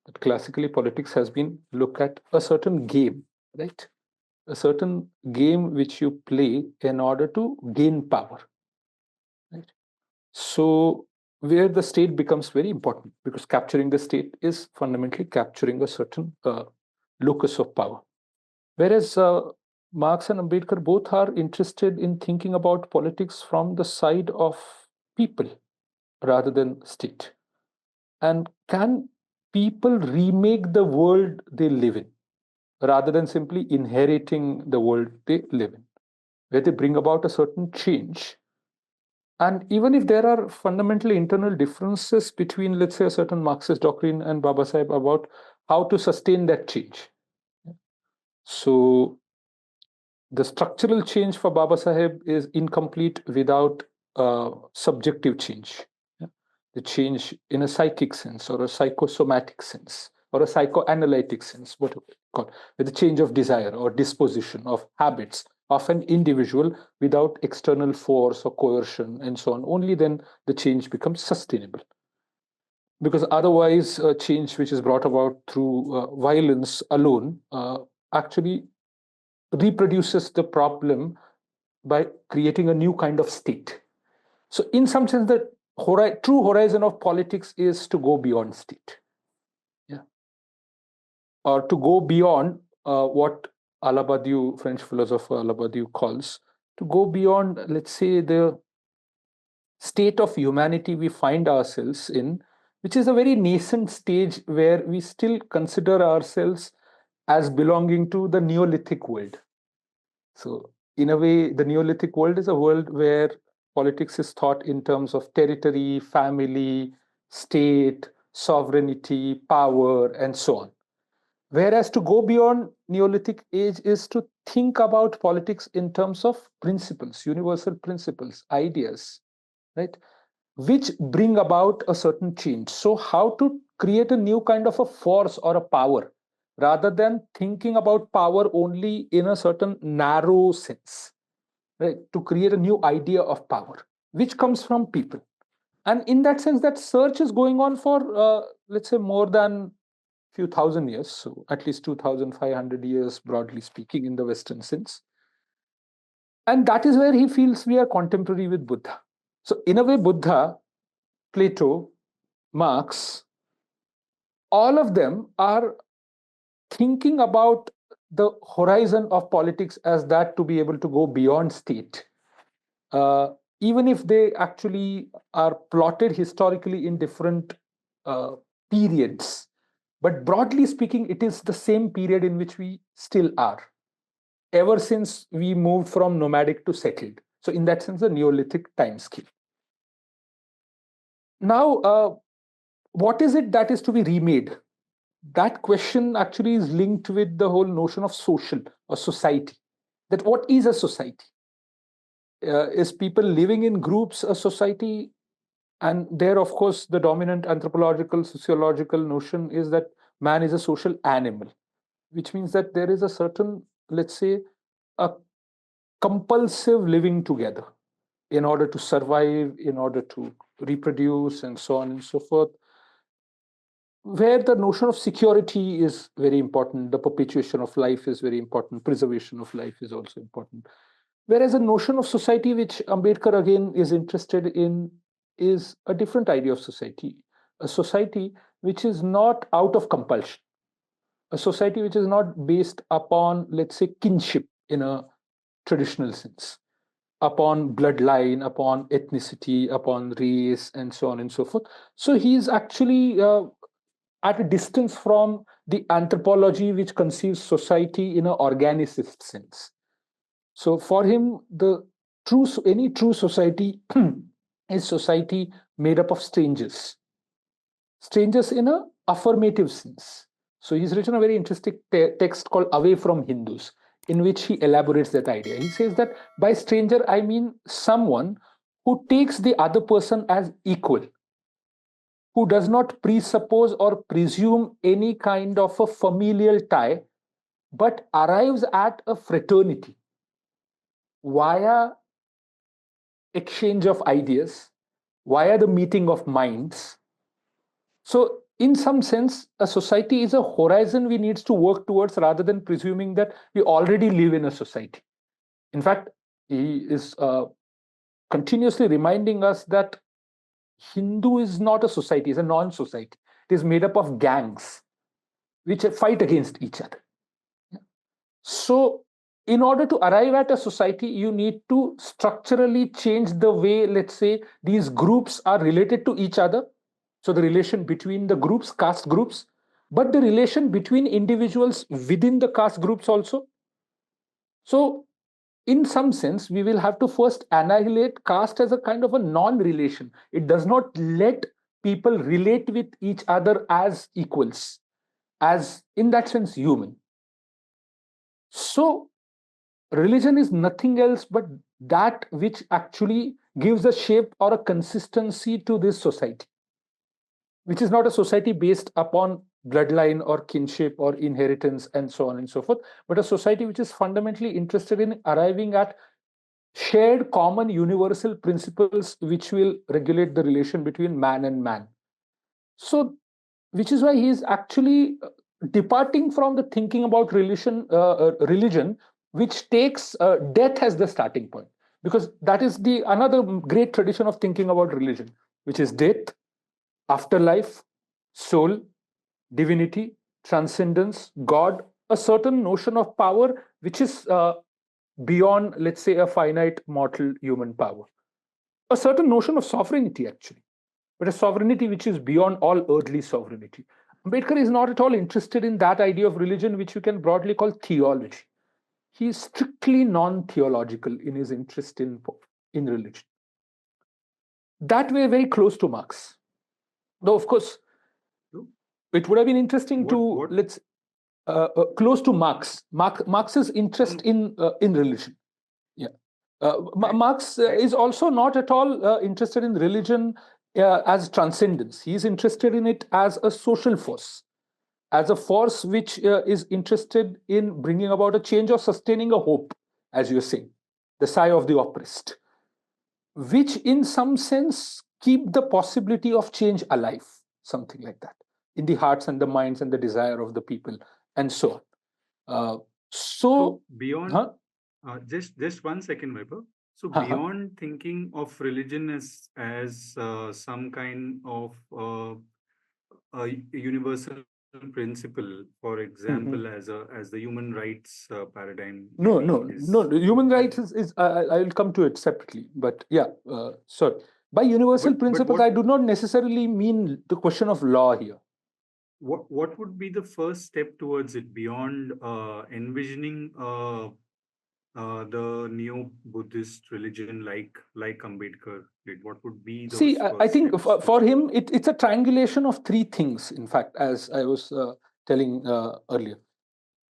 But classically politics has been looked at a certain game, right? A certain game which you play in order to gain power, right? So where the state becomes very important, because capturing the state is fundamentally capturing a certain locus of power. Whereas Marx and Ambedkar both are interested in thinking about politics from the side of people rather than state. And can people remake the world they live in rather than simply inheriting the world they live in, where they bring about a certain change? And even if there are fundamentally internal differences between, let's say, a certain Marxist doctrine and Baba Sahib about how to sustain that change. So the structural change for Baba Sahib is incomplete without subjective change. The change in a psychic sense or a psychosomatic sense or a psychoanalytic sense, what we call, with the change of desire or disposition of habits of an individual without external force or coercion and so on. Only then the change becomes sustainable. Because otherwise, change which is brought about through violence alone actually reproduces the problem by creating a new kind of state. So in some sense, the true horizon of politics is to go beyond state. Yeah. Or to go beyond what Alabadiou, French philosopher Alabadiou calls, to go beyond, let's say, the state of humanity we find ourselves in, which is a very nascent stage where we still consider ourselves as belonging to the Neolithic world. So in a way, the Neolithic world is a world where politics is thought in terms of territory, family, state, sovereignty, power, and so on. Whereas to go beyond Neolithic age is to think about politics in terms of principles, universal principles, ideas, right, which bring about a certain change. So how to create a new kind of a force or a power rather than thinking about power only in a certain narrow sense, right? To create a new idea of power, which comes from people. And in that sense, that search is going on for, let's say, more than few thousand years, so at least 2,500 years, broadly speaking, in the Western sense. And that is where he feels we are contemporary with Buddha. So in a way, Buddha, Plato, Marx, all of them are thinking about the horizon of politics as that to be able to go beyond state, even if they actually are plotted historically in different periods. But broadly speaking, it is the same period in which we still are, ever since we moved from nomadic to settled. So in that sense, the Neolithic time scale. Now, what is it that is to be remade? That question actually is linked with the whole notion of social or society. That what is a society? Is people living in groups a society? And there, of course, the dominant anthropological, sociological notion is that man is a social animal, which means that there is a certain, let's say, a compulsive living together in order to survive, in order to reproduce, and so on and so forth, where the notion of security is very important, the perpetuation of life is very important, preservation of life is also important. Whereas a notion of society, which Ambedkar again is interested in, is a different idea of society, a society which is not out of compulsion, a society which is not based upon, let's say, kinship in a traditional sense, upon bloodline, upon ethnicity, upon race, and so on and so forth. So he's actually at a distance from the anthropology which conceives society in an organicist sense. So for him, any true society is society made up of strangers, strangers in an affirmative sense. So he's written a very interesting text called Away from Hindus, in which he elaborates that idea. He says that by stranger, I mean someone who takes the other person as equal, who does not presuppose or presume any kind of a familial tie, but arrives at a fraternity via exchange of ideas, via the meeting of minds. So in some sense, a society is a horizon we need to work towards rather than presuming that we already live in a society. In fact, he is continuously reminding us that Hindu is not a society, it's a non-society. It is made up of gangs which fight against each other. So in order to arrive at a society, you need to structurally change the way, let's say, these groups are related to each other. So the relation between the groups, caste groups, but the relation between individuals within the caste groups also. So in some sense, we will have to first annihilate caste as a kind of a non-relation. It does not let people relate with each other as equals, as in that sense human. So religion is nothing else but that which actually gives a shape or a consistency to this society, which is not a society based upon bloodline or kinship or inheritance and so on and so forth, but a society which is fundamentally interested in arriving at shared common universal principles which will regulate the relation between man and man. So which is why he is actually departing from the thinking about religion, which takes death as the starting point, because that is the another great tradition of thinking about religion, which is death, afterlife, soul, divinity, transcendence, God, a certain notion of power which is beyond, let's say, a finite mortal human power, a certain notion of sovereignty actually, but a sovereignty which is beyond all earthly sovereignty. Ambedkar is not at all interested in that idea of religion, which you can broadly call theology. He is strictly non-theological in his interest in religion. That way, very close to Marx. Though, of course, it would have been interesting let's close to Marx. Marx's interest in religion. Yeah. Marx is also not at all interested in religion as transcendence. He is interested in it as a social force, as a force which is interested in bringing about a change or sustaining a hope, as you're saying, the sigh of the oppressed, which in some sense keep the possibility of change alive, something like that, in the hearts and the minds and the desire of the people, and so on. So beyond, just 1 second, Vaibhav. So beyond thinking of religion as some kind of a universal principle, for example, as the human rights paradigm. No. The human rights is I will come to it separately, but yeah, sorry. By universal principles, I do not necessarily mean the question of law here. What would be the first step towards it beyond envisioning the neo-Buddhist religion like Ambedkar did? What would be those? See, I think for him, it's a triangulation of three things, in fact, as I was telling earlier.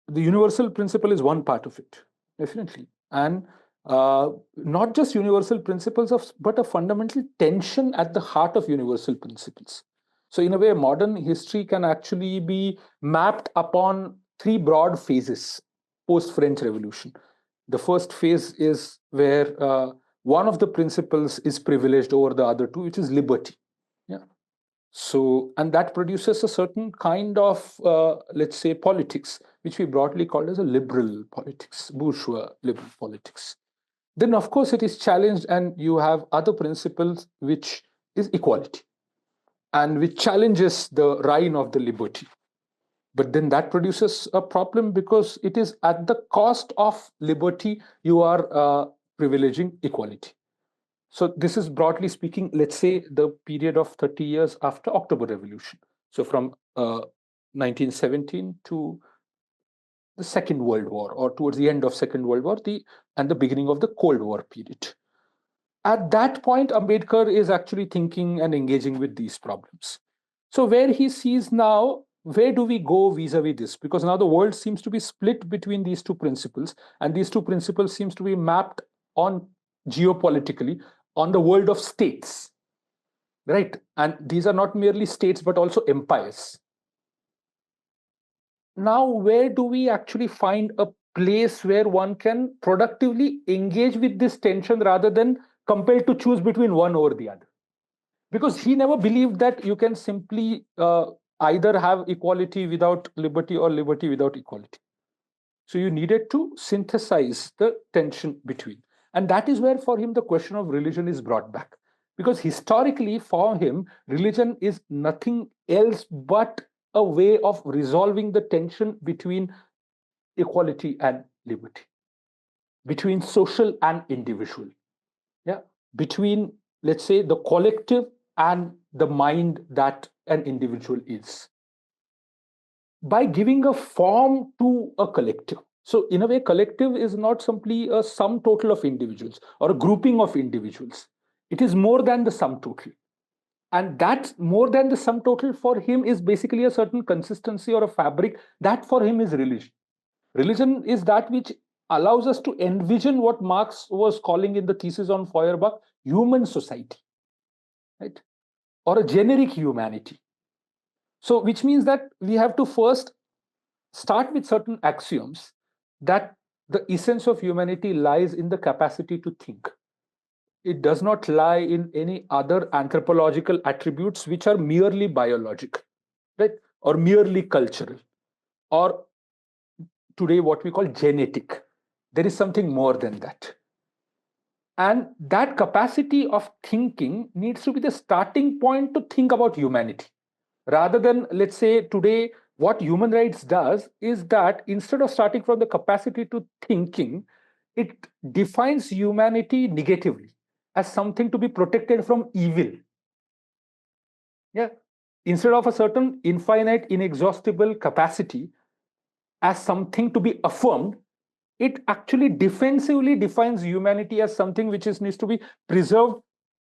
The universal principle is one part of it, definitely. And not just universal principles, but a fundamental tension at the heart of universal principles. So in a way, modern history can actually be mapped upon three broad phases post-French Revolution. The first phase is where one of the principles is privileged over the other two, which is liberty. Yeah. So, and that produces a certain kind of, let's say, politics, which we broadly call as a liberal politics, bourgeois liberal politics. Then, of course, it is challenged, and you have other principles, which is equality, and which challenges the reign of the liberty. But then that produces a problem, because it is at the cost of liberty you are privileging equality. So this is, broadly speaking, let's say, the period of 30 years after October Revolution. So from 1917 to the Second World War, or towards the end of Second World War, and the beginning of the Cold War period. At that point, Ambedkar is actually thinking and engaging with these problems. So where he sees now, where do we go vis-a-vis this? Because now the world seems to be split between these two principles, and these two principles seems to be mapped on geopolitically on the world of states, right? And these are not merely states, but also empires. Now, where do we actually find a place where one can productively engage with this tension rather than compelled to choose between one or the other? Because he never believed that you can simply either have equality without liberty or liberty without equality. So you needed to synthesize the tension between. And that is where, for him, the question of religion is brought back. Because historically, for him, religion is nothing else but a way of resolving the tension between equality and liberty. between social and individual, yeah, between, let's say, the collective and the mind that an individual is, by giving a form to a collective. So, in a way, collective is not simply a sum total of individuals or a grouping of individuals. It is more than the sum total. And that more than the sum total for him is basically a certain consistency or a fabric. That for him is religion. Religion is that which allows us to envision what Marx was calling in the thesis on Feuerbach human society, right? Or a generic humanity. So, which means that we have to first start with certain axioms that the essence of humanity lies in the capacity to think. It does not lie in any other anthropological attributes which are merely biological, right? Or merely cultural, or today what we call genetic. There is something more than that. And that capacity of thinking needs to be the starting point to think about humanity. Rather than, let's say, today, what human rights does is that instead of starting from the capacity to thinking, it defines humanity negatively as something to be protected from evil. Yeah. Instead of a certain infinite, inexhaustible capacity as something to be affirmed, it actually defensively defines humanity as something which needs to be preserved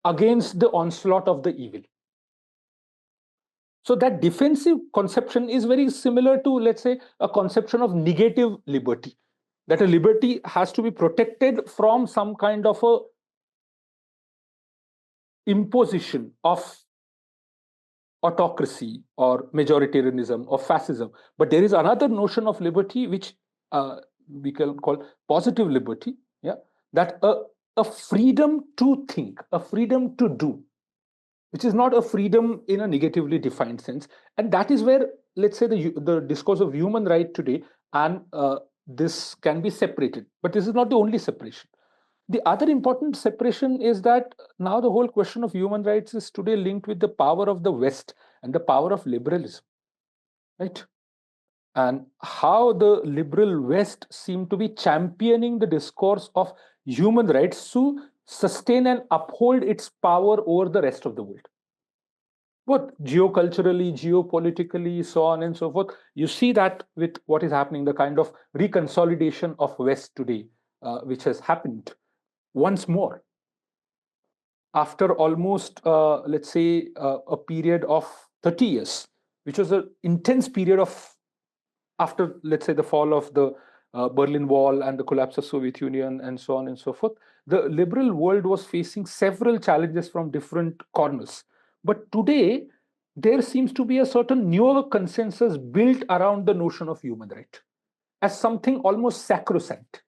against the onslaught of the evil. So that defensive conception is very similar to, let's say, a conception of negative liberty, that a liberty has to be protected from some kind of a imposition of autocracy or majoritarianism or fascism. But there is another notion of liberty which we can call positive liberty, yeah, that a freedom to think, a freedom to do, which is not a freedom in a negatively defined sense. And that is where, let's say, the discourse of human right today and this can be separated. But this is not the only separation. The other important separation is that now the whole question of human rights is today linked with the power of the West and the power of liberalism, right? And how the liberal West seem to be championing the discourse of human rights to sustain and uphold its power over the rest of the world. Both geoculturally, geopolitically, so on and so forth. You see that with what is happening, the kind of reconsolidation of West today, which has happened once more after almost, let's say, a period of 30 years, which was an intense period of after, let's say, the fall of the Berlin Wall and the collapse of Soviet Union and so on and so forth. The liberal world was facing several challenges from different corners. But today, there seems to be a certain newer consensus built around the notion of human right as something almost sacrosanct.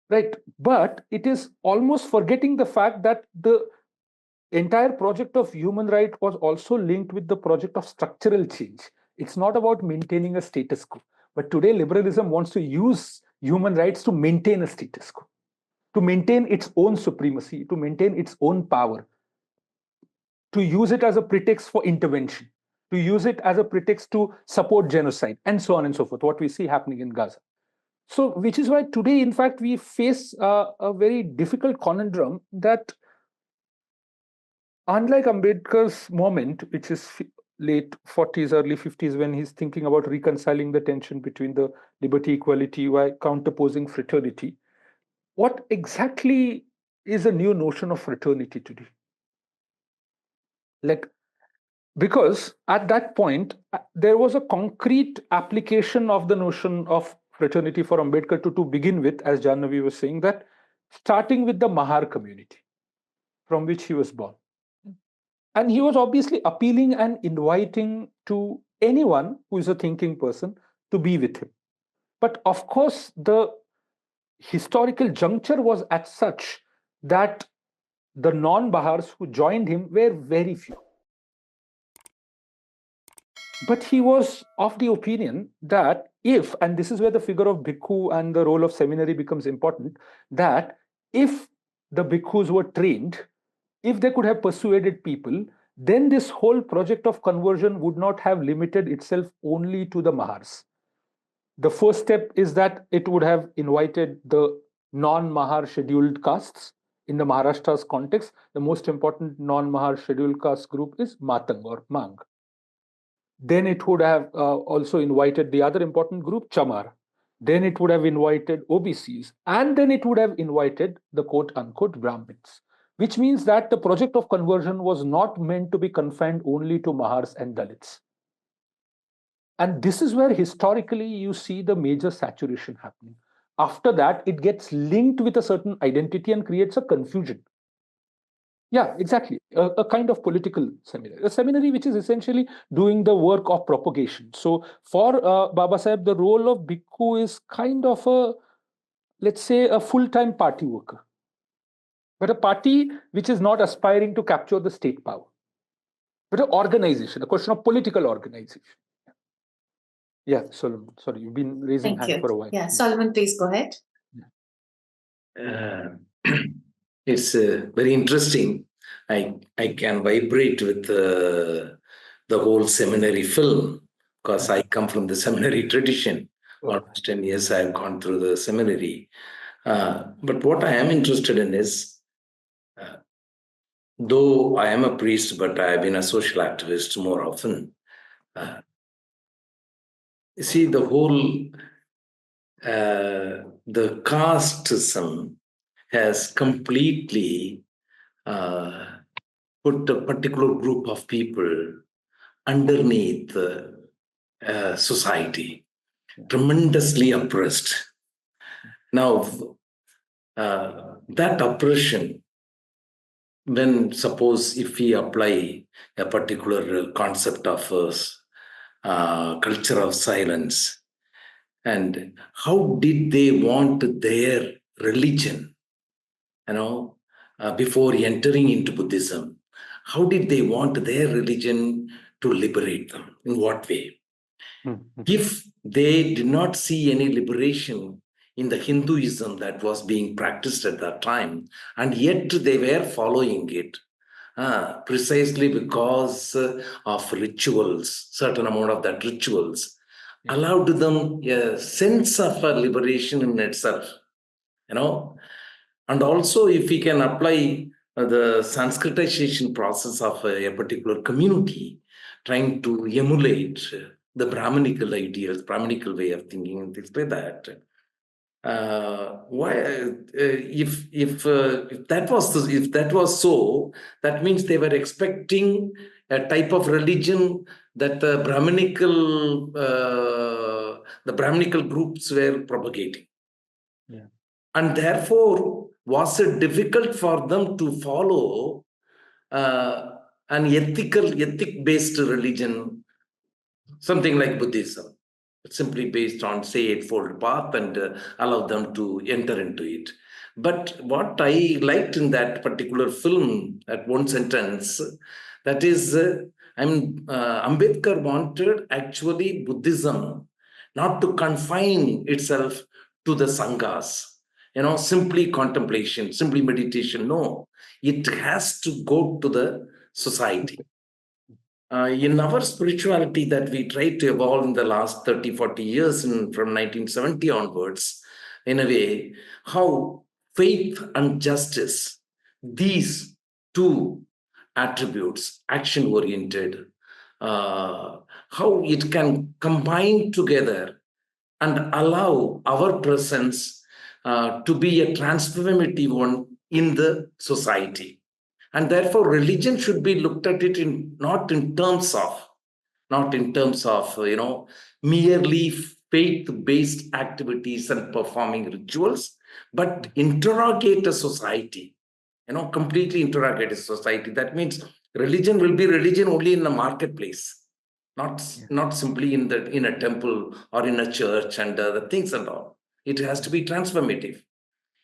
Right. But it is almost forgetting the fact that the entire project of human right was also linked with the project of structural change. It's not about maintaining a status quo. But today, liberalism wants to use human rights to maintain a status quo, to maintain its own supremacy, to maintain its own power, to use it as a pretext for intervention, to use it as a pretext to support genocide, and so on and so forth, what we see happening in Gaza. So, which is why today, in fact, we face a very difficult conundrum that, unlike Ambedkar's moment, which is late 40s, early 50s, when he's thinking about reconciling the tension between the liberty, equality, while counterposing fraternity, what exactly is a new notion of fraternity today? Like, because at that point, there was a concrete application of the notion of fraternity for Ambedkar to begin with, as Jannavi was saying, that starting with the Mahar community from which he was born. And he was obviously appealing and inviting to anyone who is a thinking person to be with him. But of course, the historical juncture was at such that the non-Bahars who joined him were very few. But he was of the opinion that if, and this is where the figure of bhikkhu and the role of seminary becomes important, that if the bhikkhus were trained, if they could have persuaded people, then this whole project of conversion would not have limited itself only to the Mahars. The first step is that it would have invited the non-Mahar scheduled castes. In the Maharashtra's context, the most important non-Mahar scheduled caste group is Matang or Mang. Then it would have also invited the other important group, Chamar. Then it would have invited OBCs. And then it would have invited the quote-unquote Brahmins, which means that the project of conversion was not meant to be confined only to Mahars and Dalits. And this is where historically you see the major saturation happening. After that, it gets linked with a certain identity and creates a confusion. Yeah, exactly. A kind of political seminary, a seminary which is essentially doing the work of propagation. So for Baba Saheb, the role of Bhikkhu is kind of a, let's say, a full-time party worker, but a party which is not aspiring to capture the state power, but an organization, a question of political organization. Yeah, Solomon, sorry, you've been raising hand for a while. Yeah, Solomon, please go ahead. It's very interesting. I can vibrate with the whole seminary film because I come from the seminary tradition. Almost 10 years I've gone through the seminary. But what I am interested in is, though I am a priest, but I have been a social activist more often. You see, the whole, the casteism has completely put a particular group of people underneath society, tremendously oppressed. Now, that oppression, when suppose if we apply a particular concept of culture of silence, and how did they want their religion, before entering into Buddhism, how did they want their religion to liberate them? In what way? If they did not see any liberation in the Hinduism that was being practiced at that time, and yet they were following it, precisely because of rituals, certain amount of that rituals, allowed them a sense of liberation in itself, And also, if we can apply the Sanskritization process of a particular community, trying to emulate the Brahminical ideals, Brahminical way of thinking, and things like that. If that was so, that means they were expecting a type of religion that the Brahminical groups were propagating. Yeah. And therefore, was it difficult for them to follow an ethic-based religion, something like Buddhism, simply based on, say, Eightfold Path, and allow them to enter into it? But what I liked in that particular film, that one sentence, that is, Ambedkar wanted actually Buddhism not to confine itself to the sanghas, simply contemplation, simply meditation. No, it has to go to the society. In our spirituality that we tried to evolve in the last 30, 40 years, and from 1970 onwards, in a way, how faith and justice, these two attributes, action-oriented, how it can combine together and allow our presence to be a transformative one in the society. And therefore, religion should be looked at it not in terms of merely faith-based activities and performing rituals, but interrogate a society, completely interrogate a society. That means religion will be religion only in the marketplace, not simply in a temple or in a church and other things and all. It has to be transformative.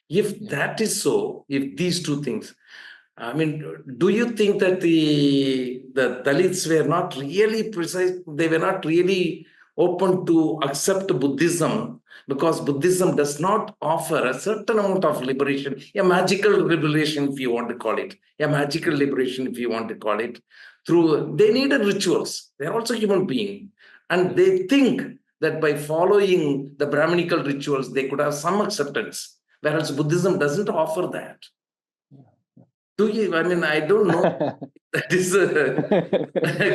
If that is so, if these two things, do you think that the Dalits were not really precise? They were not really open to accept Buddhism, because Buddhism does not offer a certain amount of liberation, a magical liberation, if you want to call it, they needed rituals. They're also human beings. And they think that by following the Brahminical rituals, they could have some acceptance, whereas Buddhism doesn't offer that. Do you? I mean, I don't know. That is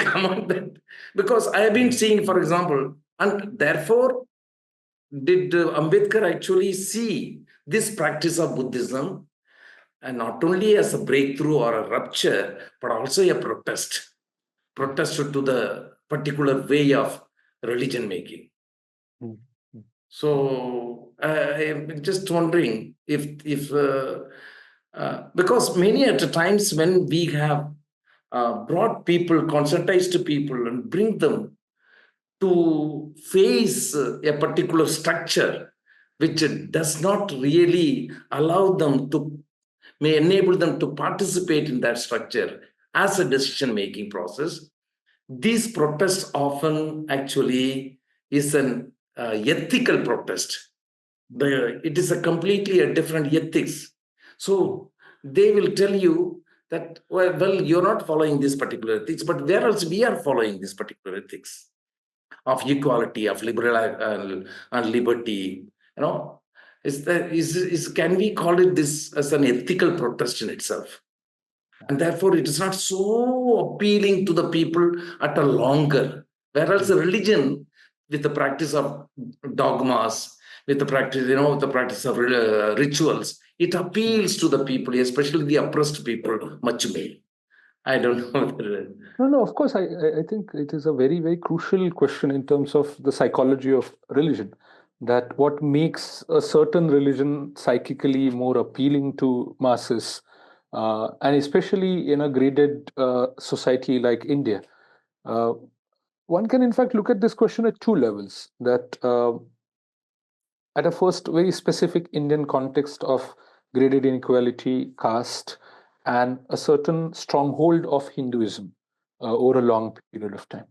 come on, that because I have been seeing, for example, and therefore, did Ambedkar actually see this practice of Buddhism and not only as a breakthrough or a rupture, but also a protest to the particular way of religion making. So I'm just wondering if because many at the times when we have brought people, conscientized people, and bring them to face a particular structure which does not really allow them to, may enable them to participate in that structure as a decision-making process. These protests often actually is an ethical protest. It is a completely a different ethics. So they will tell you that, well, you're not following this particular ethics, but where else we are following this particular ethics of equality, of liberal and liberty, you know, can we call it this as an ethical protest in itself? And therefore, it is not so appealing to the people at a longer. Whereas the religion, with the practice of dogmas, with the practice, with the practice of rituals, it appeals to the people, especially the oppressed people, much more. I don't know. No, of course, I think it is a very, very crucial question in terms of the psychology of religion, that what makes a certain religion psychically more appealing to masses, and especially in a graded society like India. One can, in fact, look at this question at two levels, that at a first very specific Indian context of graded inequality, caste, and a certain stronghold of Hinduism over a long period of time.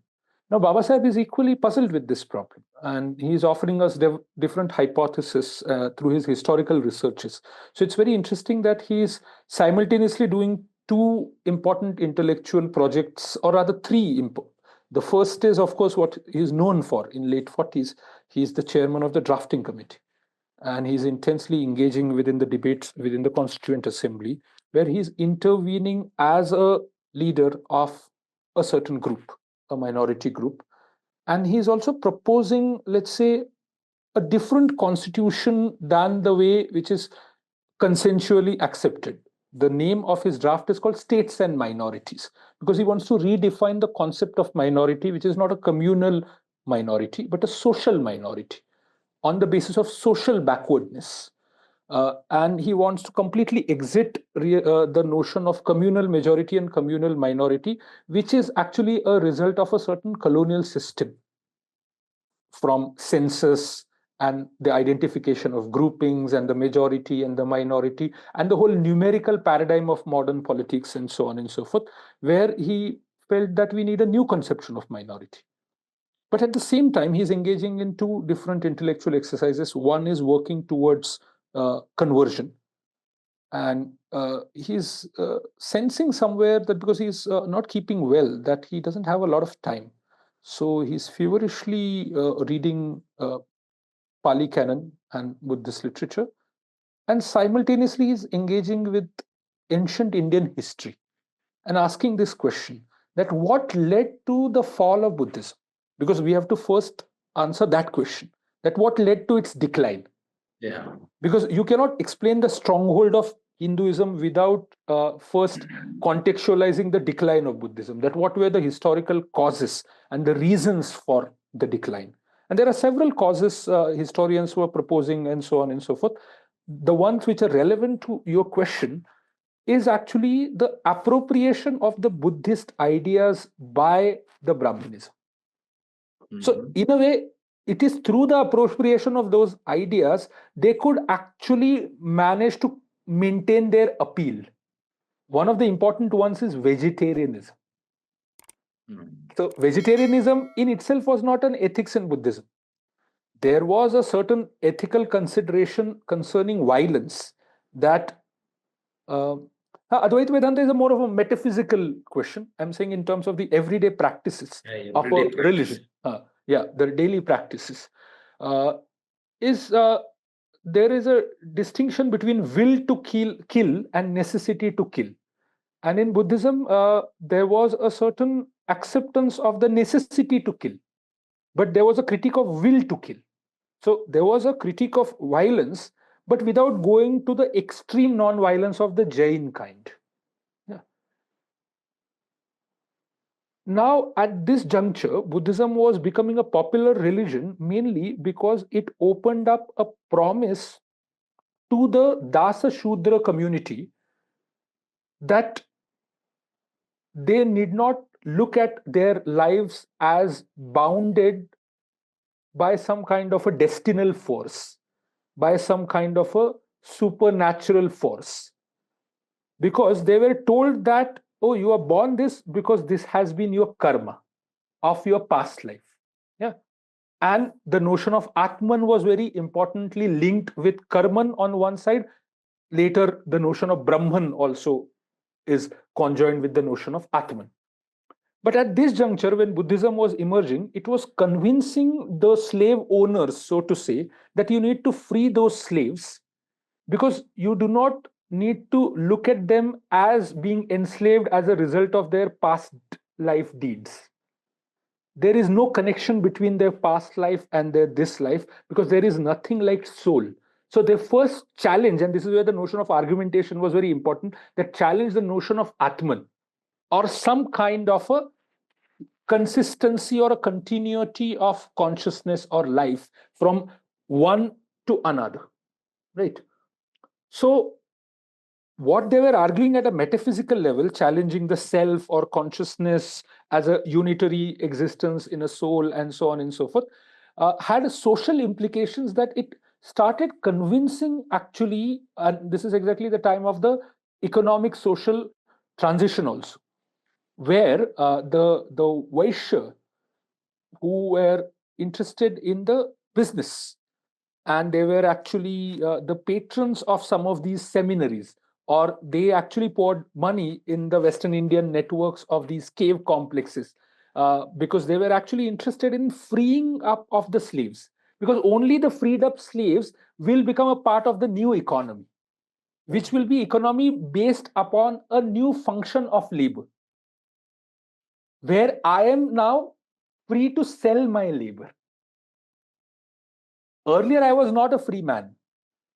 Now, Baba Sahib is equally puzzled with this problem, and he is offering us different hypotheses through his historical researches. So it's very interesting that he is simultaneously doing two important intellectual projects, or rather three. The first is, of course, what he is known for. In late 40s, he is the chairman of the drafting committee, and he's intensely engaging within the debates within the Constituent Assembly, where he's intervening as a leader of a certain group, a minority group. And he's also proposing, let's say, a different constitution than the way which is consensually accepted. The name of his draft is called States and Minorities, because he wants to redefine the concept of minority, which is not a communal minority, but a social minority on the basis of social backwardness. And he wants to completely exit the notion of communal majority and communal minority, which is actually a result of a certain colonial system, from census and the identification of groupings and the majority and the minority and the whole numerical paradigm of modern politics and so on and so forth, where he felt that we need a new conception of minority. But at the same time, he's engaging in two different intellectual exercises. One is working towards conversion. And he's sensing somewhere that because he's not keeping well, that he doesn't have a lot of time. So he's feverishly reading Pali Canon and Buddhist literature. And simultaneously, he's engaging with ancient Indian history and asking this question, that what led to the fall of Buddhism? Because we have to first answer that question, that what led to its decline. Yeah. Because you cannot explain the stronghold of Hinduism without first contextualizing the decline of Buddhism, that what were the historical causes and the reasons for the decline. And there are several causes historians who are proposing and so on and so forth. The ones which are relevant to your question is actually the appropriation of the Buddhist ideas by the Brahmanism. So in a way, it is through the appropriation of those ideas, they could actually manage to maintain their appeal. One of the important ones is vegetarianism. So vegetarianism in itself was not an ethics in Buddhism. There was a certain ethical consideration concerning violence that Advaita Vedanta is more of a metaphysical question. I'm saying in terms of the everyday practices of a religion. their daily practices, is there is a distinction between will to kill and necessity to kill. And in Buddhism, there was a certain acceptance of the necessity to kill, but there was a critique of will to kill. So there was a critique of violence, but without going to the extreme non-violence of the Jain kind. Yeah. Now, at this juncture, Buddhism was becoming a popular religion mainly because it opened up a promise to the Dasa Shudra community that they need not look at their lives as bounded by some kind of a destinal force, by some kind of a supernatural force. Because they were told that, oh, you are born this because this has been your karma of your past life. Yeah. And the notion of Atman was very importantly linked with Karman on one side. Later, the notion of Brahman also is conjoined with the notion of Atman. But at this juncture, when Buddhism was emerging, it was convincing the slave owners, so to say, that you need to free those slaves because you do not need to look at them as being enslaved as a result of their past life deeds. There is no connection between their past life and their this life because there is nothing like soul. So their first challenge, and this is where the notion of argumentation was very important, that challenged the notion of Atman, or some kind of a consistency or a continuity of consciousness or life from one to another, right? So what they were arguing at a metaphysical level, challenging the self or consciousness as a unitary existence in a soul and so on and so forth, had social implications that it started convincing actually, and this is exactly the time of the economic social transition also, where the Vaishya who were interested in the business, and they were actually the patrons of some of these seminaries, or they actually poured money in the Western Indian networks of these cave complexes because they were actually interested in freeing up of the slaves, because only the freed up slaves will become a part of the new economy, which will be economy based upon a new function of labor, where I am now free to sell my labor. Earlier, I was not a free man.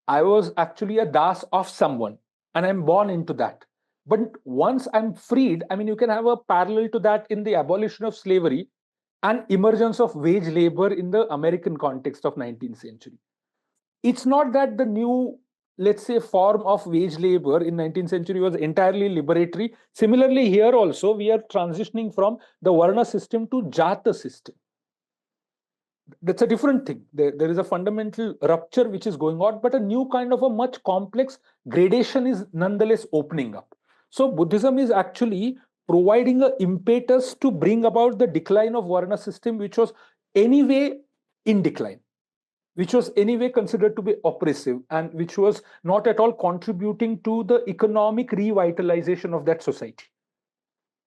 I was actually a das of someone, and I'm born into that. But once I'm freed, I mean, you can have a parallel to that in the abolition of slavery and emergence of wage labor in the American context of 19th century. It's not that the new, let's say, form of wage labor in 19th century was entirely liberatory. Similarly, here also, we are transitioning from the Varna system to Jata system. That's a different thing. There is a fundamental rupture which is going on, but a new kind of a much complex gradation is nonetheless opening up. So Buddhism is actually providing an impetus to bring about the decline of Varna system, which was anyway in decline, which was anyway considered to be oppressive, and which was not at all contributing to the economic revitalization of that society.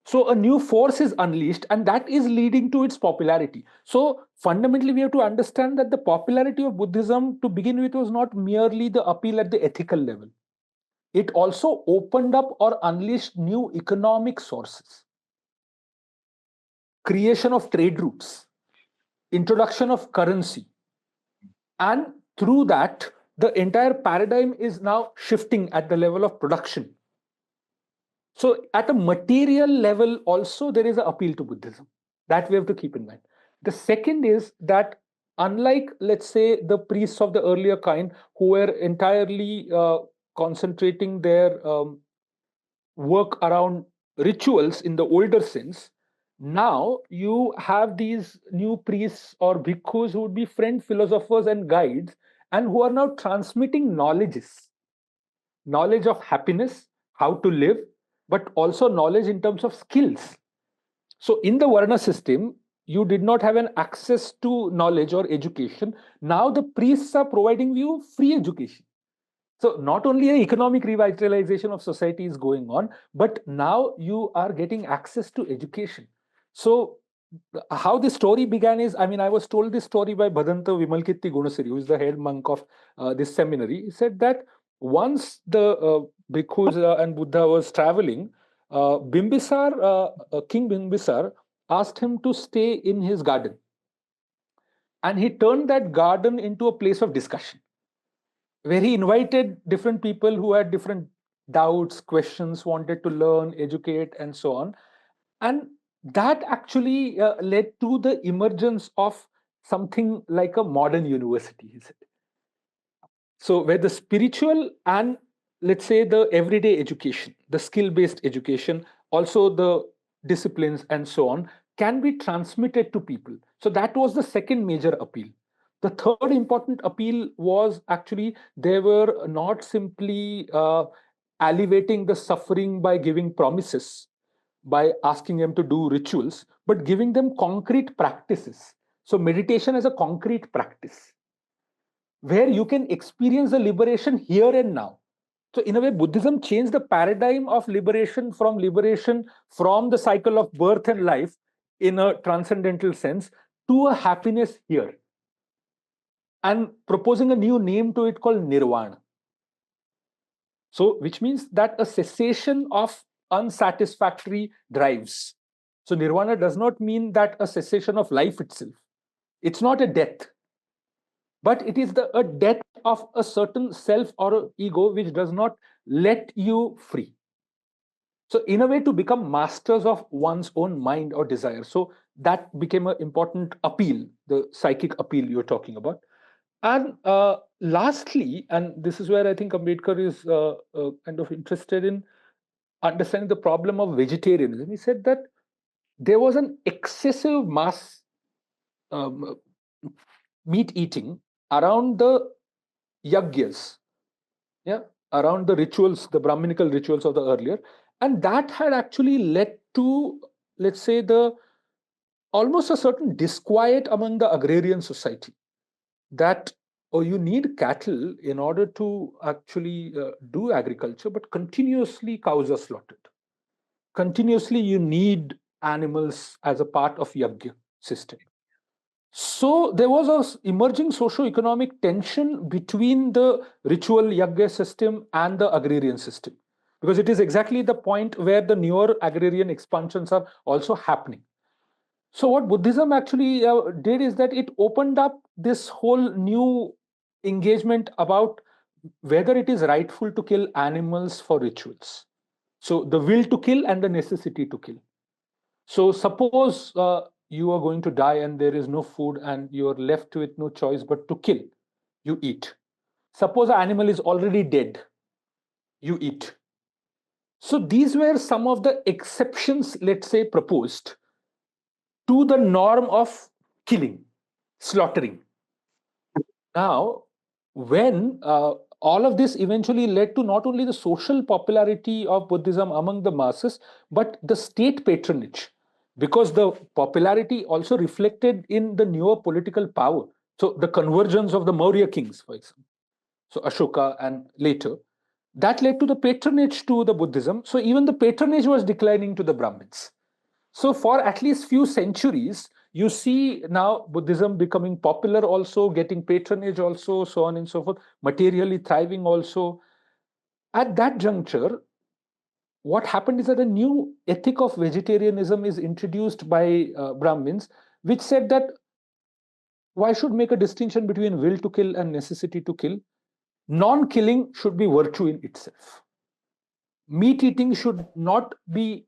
So a new force is unleashed, and that is leading to its popularity. So fundamentally, we have to understand that the popularity of Buddhism to begin with was not merely the appeal at the ethical level. It also opened up or unleashed new economic sources, creation of trade routes, introduction of currency. And through that, the entire paradigm is now shifting at the level of production. So at a material level also, there is an appeal to Buddhism. That we have to keep in mind. The second is that unlike, let's say, the priests of the earlier kind who were entirely concentrating their work around rituals in the older sense, now you have these new priests or bhikkhus who would be friend philosophers and guides, and who are now transmitting knowledge of happiness, how to live, but also knowledge in terms of skills. So in the Varna system, you did not have an access to knowledge or education. Now the priests are providing you free education. So not only an economic revitalization of society is going on, but now you are getting access to education. So how the story began is, I mean, I was told this story by Bhadanta Vimalkirti Gunasiri, who is the head monk of this seminary. He said that once the bhikkhus and Buddha was traveling, King Bimbisar asked him to stay in his garden. And he turned that garden into a place of discussion, where he invited different people who had different doubts, questions, wanted to learn, educate, and so on. And that actually led to the emergence of something like a modern university, is it? So where the spiritual and, let's say, the everyday education, the skill-based education, also the disciplines and so on, can be transmitted to people. So that was the second major appeal. The third important appeal was actually they were not simply alleviating the suffering by giving promises, by asking them to do rituals, but giving them concrete practices. So meditation is a concrete practice where you can experience the liberation here and now. So in a way, Buddhism changed the paradigm of liberation from the cycle of birth and life in a transcendental sense to a happiness here, and proposing a new name to it called nirvana. So which means that a cessation of unsatisfactory drives. So nirvana does not mean that a cessation of life itself. It's not a death, but it is a death of a certain self or ego which does not let you free. So in a way, to become masters of one's own mind or desire. So that became an important appeal, the psychic appeal you're talking about. And lastly, and this is where I think Ambedkar is kind of interested in understanding the problem of vegetarianism. He said that there was an excessive mass um, meat eating around the yagyas, yeah, around the rituals, the Brahminical rituals of the earlier, and that had actually led to, let's say, the almost a certain disquiet among the agrarian society, that you need cattle in order to actually do agriculture, but continuously cows are slaughtered. Continuously, you need animals as a part of yagya system. So there was a emerging socio-economic tension between the ritual yagya system and the agrarian system, because it is exactly the point where the newer agrarian expansions are also happening. So what Buddhism actually did is that it opened up this whole new engagement about whether it is rightful to kill animals for rituals. So the will to kill and the necessity to kill. So suppose you are going to die and there is no food and you are left with no choice but to kill. You eat. Suppose an animal is already dead. You eat. So these were some of the exceptions, let's say, proposed to the norm of killing, slaughtering. Now, when all of this eventually led to not only the social popularity of Buddhism among the masses, but the state patronage, because the popularity also reflected in the newer political power. So the convergence of the Maurya kings, for example, so Ashoka and later, that led to the patronage to the Buddhism. So even the patronage was declining to the Brahmins. So for at least few centuries, you see now Buddhism becoming popular also, getting patronage also, so on and so forth, materially thriving also. At that juncture, what happened is that a new ethic of vegetarianism is introduced by Brahmins, which said that why should make a distinction between will to kill and necessity to kill? Non-killing should be virtue in itself. Meat eating should not be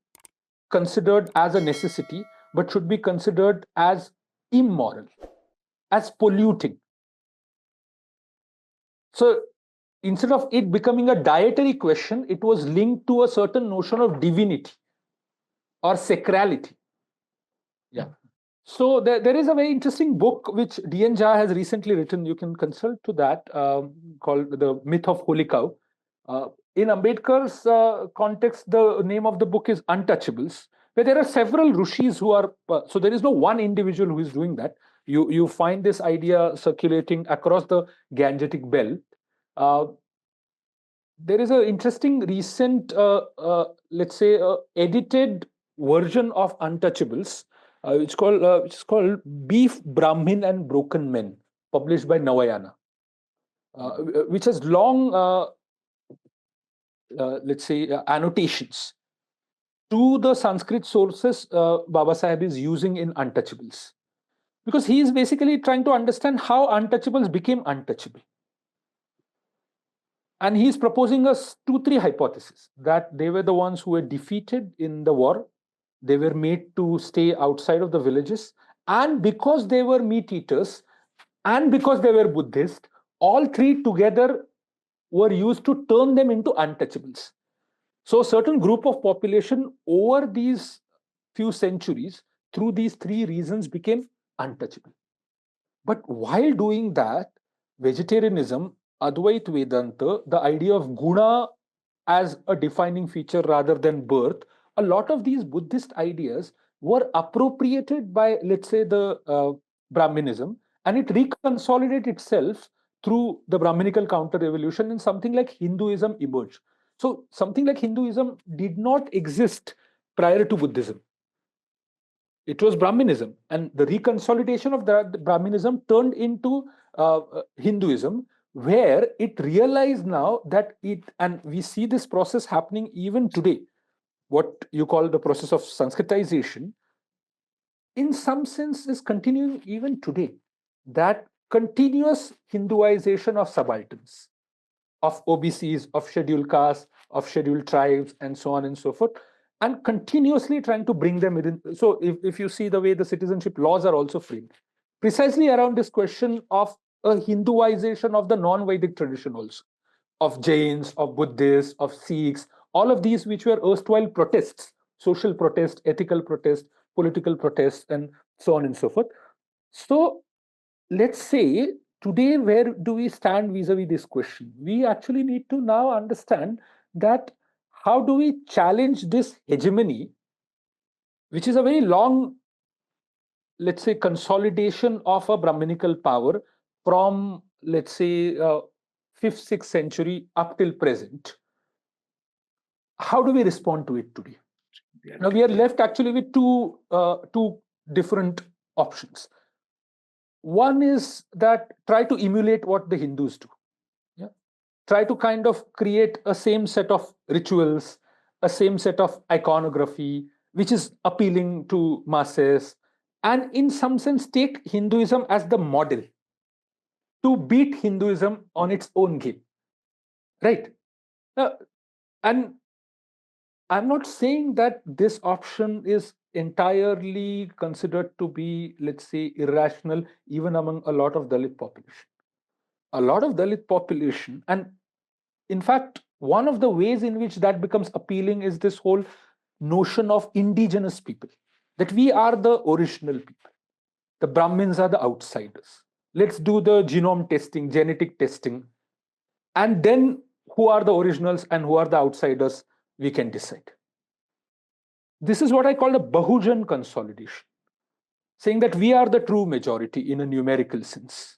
considered as a necessity, but should be considered as immoral, as polluting. So instead of it becoming a dietary question, it was linked to a certain notion of divinity or sacrality. Yeah. So there is a very interesting book which D.N. Jha has recently written. You can consult to that, called The Myth of Holy Cow. In Ambedkar's context, the name of the book is Untouchables, where there are several rishis who are, so there is no one individual who is doing that. You find this idea circulating across the Gangetic belt. There is an interesting recent, let's say, edited version of Untouchables, which is called Beef, Brahmin and Broken Men, published by Navayana, which has long, let's say, annotations to the Sanskrit sources Baba Sahib is using in Untouchables. Because he is basically trying to understand how untouchables became untouchable. And he's proposing us 2-3 hypotheses that they were the ones who were defeated in the war. They were made to stay outside of the villages. And because they were meat eaters and because they were Buddhist, all three together were used to turn them into untouchables. So a certain group of population over these few centuries, through these three reasons, became untouchable. But while doing that, vegetarianism, Advaita Vedanta, the idea of guna as a defining feature rather than birth, a lot of these Buddhist ideas were appropriated by, let's say, the Brahminism, and it reconsolidated itself through the Brahminical counter-revolution, and something like Hinduism emerged. So something like Hinduism did not exist prior to Buddhism. It was Brahminism, and the reconsolidation of that Brahminism turned into Hinduism, where it realized now that it, and we see this process happening even today, what you call the process of Sanskritization, in some sense is continuing even today. That continuous Hinduization of subalterns, of OBCs, of scheduled castes, of scheduled tribes, and so on and so forth, and continuously trying to bring them within. So if you see the way the citizenship laws are also framed, precisely around this question of a Hinduization of the non-Vedic tradition also, of Jains, of Buddhists, of Sikhs, all of these which were erstwhile protests, social protest, ethical protest, political protest, and so on and so forth. So let's say today, where do we stand vis-a-vis this question? We actually need to now understand that how do we challenge this hegemony, which is a very long, let's say, consolidation of a Brahminical power from, let's say, 5th, 6th century up till present. How do we respond to it today? Now we are left actually with two different options. One is that try to emulate what the Hindus do. Yeah? Try to kind of create a same set of rituals, a same set of iconography, which is appealing to masses, and in some sense take Hinduism as the model to beat Hinduism on its own game. Right? And I'm not saying that this option is entirely considered to be, let's say, irrational, even among a lot of Dalit population. A lot of Dalit population, and in fact, one of the ways in which that becomes appealing is this whole notion of indigenous people, that we are the original people. The Brahmins are the outsiders. Let's do the genome testing, genetic testing, and then who are the originals and who are the outsiders, we can decide. This is what I call a Bahujan consolidation, saying that we are the true majority in a numerical sense.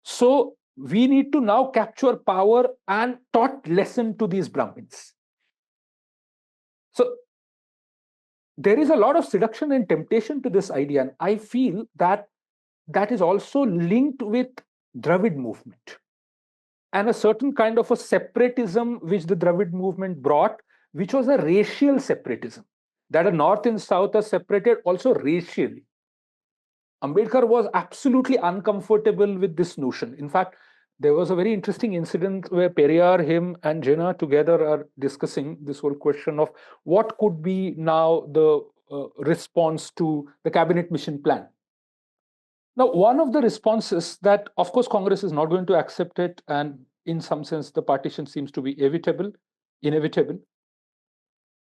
So we need to now capture power and taught lesson to these Brahmins. So there is a lot of seduction and temptation to this idea, and I feel that that is also linked with Dravid movement and a certain kind of a separatism which the Dravid movement brought, which was a racial separatism, that a North and South are separated also racially. Ambedkar was absolutely uncomfortable with this notion. In fact, there was a very interesting incident where Periyar, him, and Jinnah together are discussing this whole question of what could be now the response to the cabinet mission plan. Now, one of the responses that, of course, Congress is not going to accept it, and in some sense, the partition seems to be inevitable.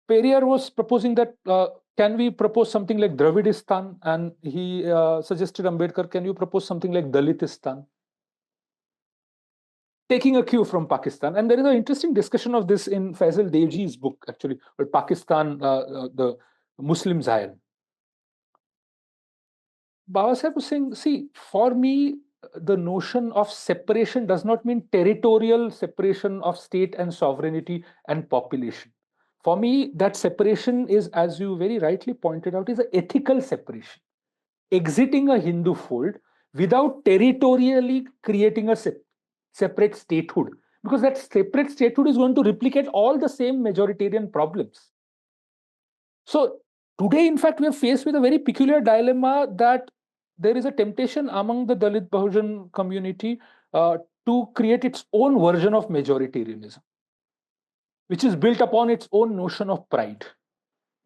Periyar was proposing that can we propose something like Dravidistan, and he suggested Ambedkar, can you propose something like Dalitistan? Taking a cue from Pakistan. And there is an interesting discussion of this in Faisal Devji's book, actually, called Pakistan, the Muslim Zion. Baba Sahib was saying, see, for me, the notion of separation does not mean territorial separation of state and sovereignty and population. For me, that separation is, as you very rightly pointed out, is an ethical separation. Exiting a Hindu fold without territorially creating a separate statehood, because that separate statehood is going to replicate all the same majoritarian problems. So today, in fact, we are faced with a very peculiar dilemma that there is a temptation among the Dalit Bahujan community to create its own version of majoritarianism, which is built upon its own notion of pride,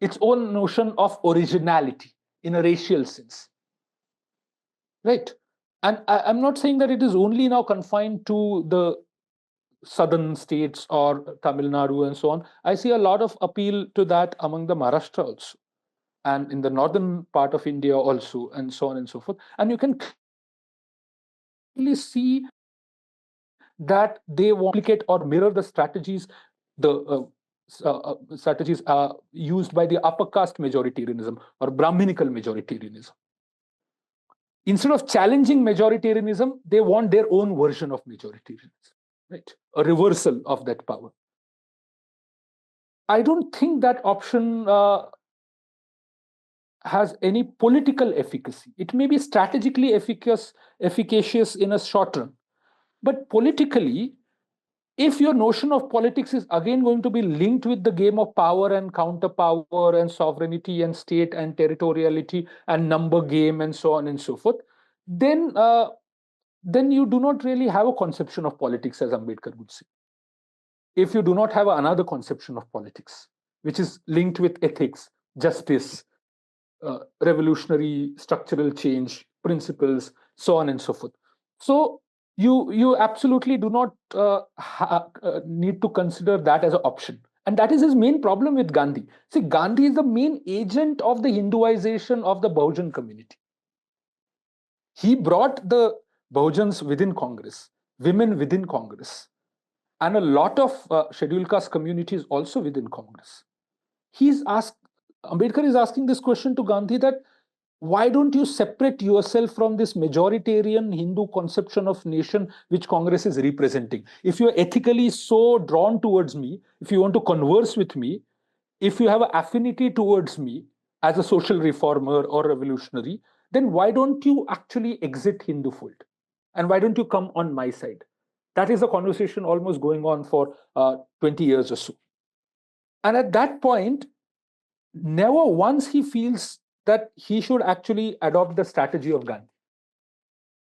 its own notion of originality in a racial sense. Right. And I'm not saying that it is only now confined to the southern states or Tamil Nadu and so on. I see a lot of appeal to that among the Maharashtra also, and in the northern part of India also, and so on and so forth. And you can clearly see that they want to replicate or mirror the strategies, the strategies used by the upper caste majoritarianism or Brahminical majoritarianism. Instead of challenging majoritarianism, they want their own version of majoritarianism, right? A reversal of that power. I don't think that option has any political efficacy. It may be strategically efficacious in a short run, but politically, if your notion of politics is again going to be linked with the game of power and counter power and sovereignty and state and territoriality and number game and so on and so forth, then you do not really have a conception of politics, as Ambedkar would say. If you do not have another conception of politics, which is linked with ethics, justice, revolutionary structural change, principles, so on and so forth. So you absolutely do not need to consider that as an option. And that is his main problem with Gandhi. See, Gandhi is the main agent of the Hinduization of the Bahujan community. He brought the Bahujans within Congress, women within Congress, and a lot of scheduled caste communities also within Congress. Ambedkar is asking this question to Gandhi, that why don't you separate yourself from this majoritarian Hindu conception of nation which Congress is representing? If you're ethically so drawn towards me, if you want to converse with me, if you have an affinity towards me as a social reformer or revolutionary, then why don't you actually exit Hindu fold? And why don't you come on my side? That is a conversation almost going on for 20 years or so. And at that point, never once he feels that he should actually adopt the strategy of Gandhi,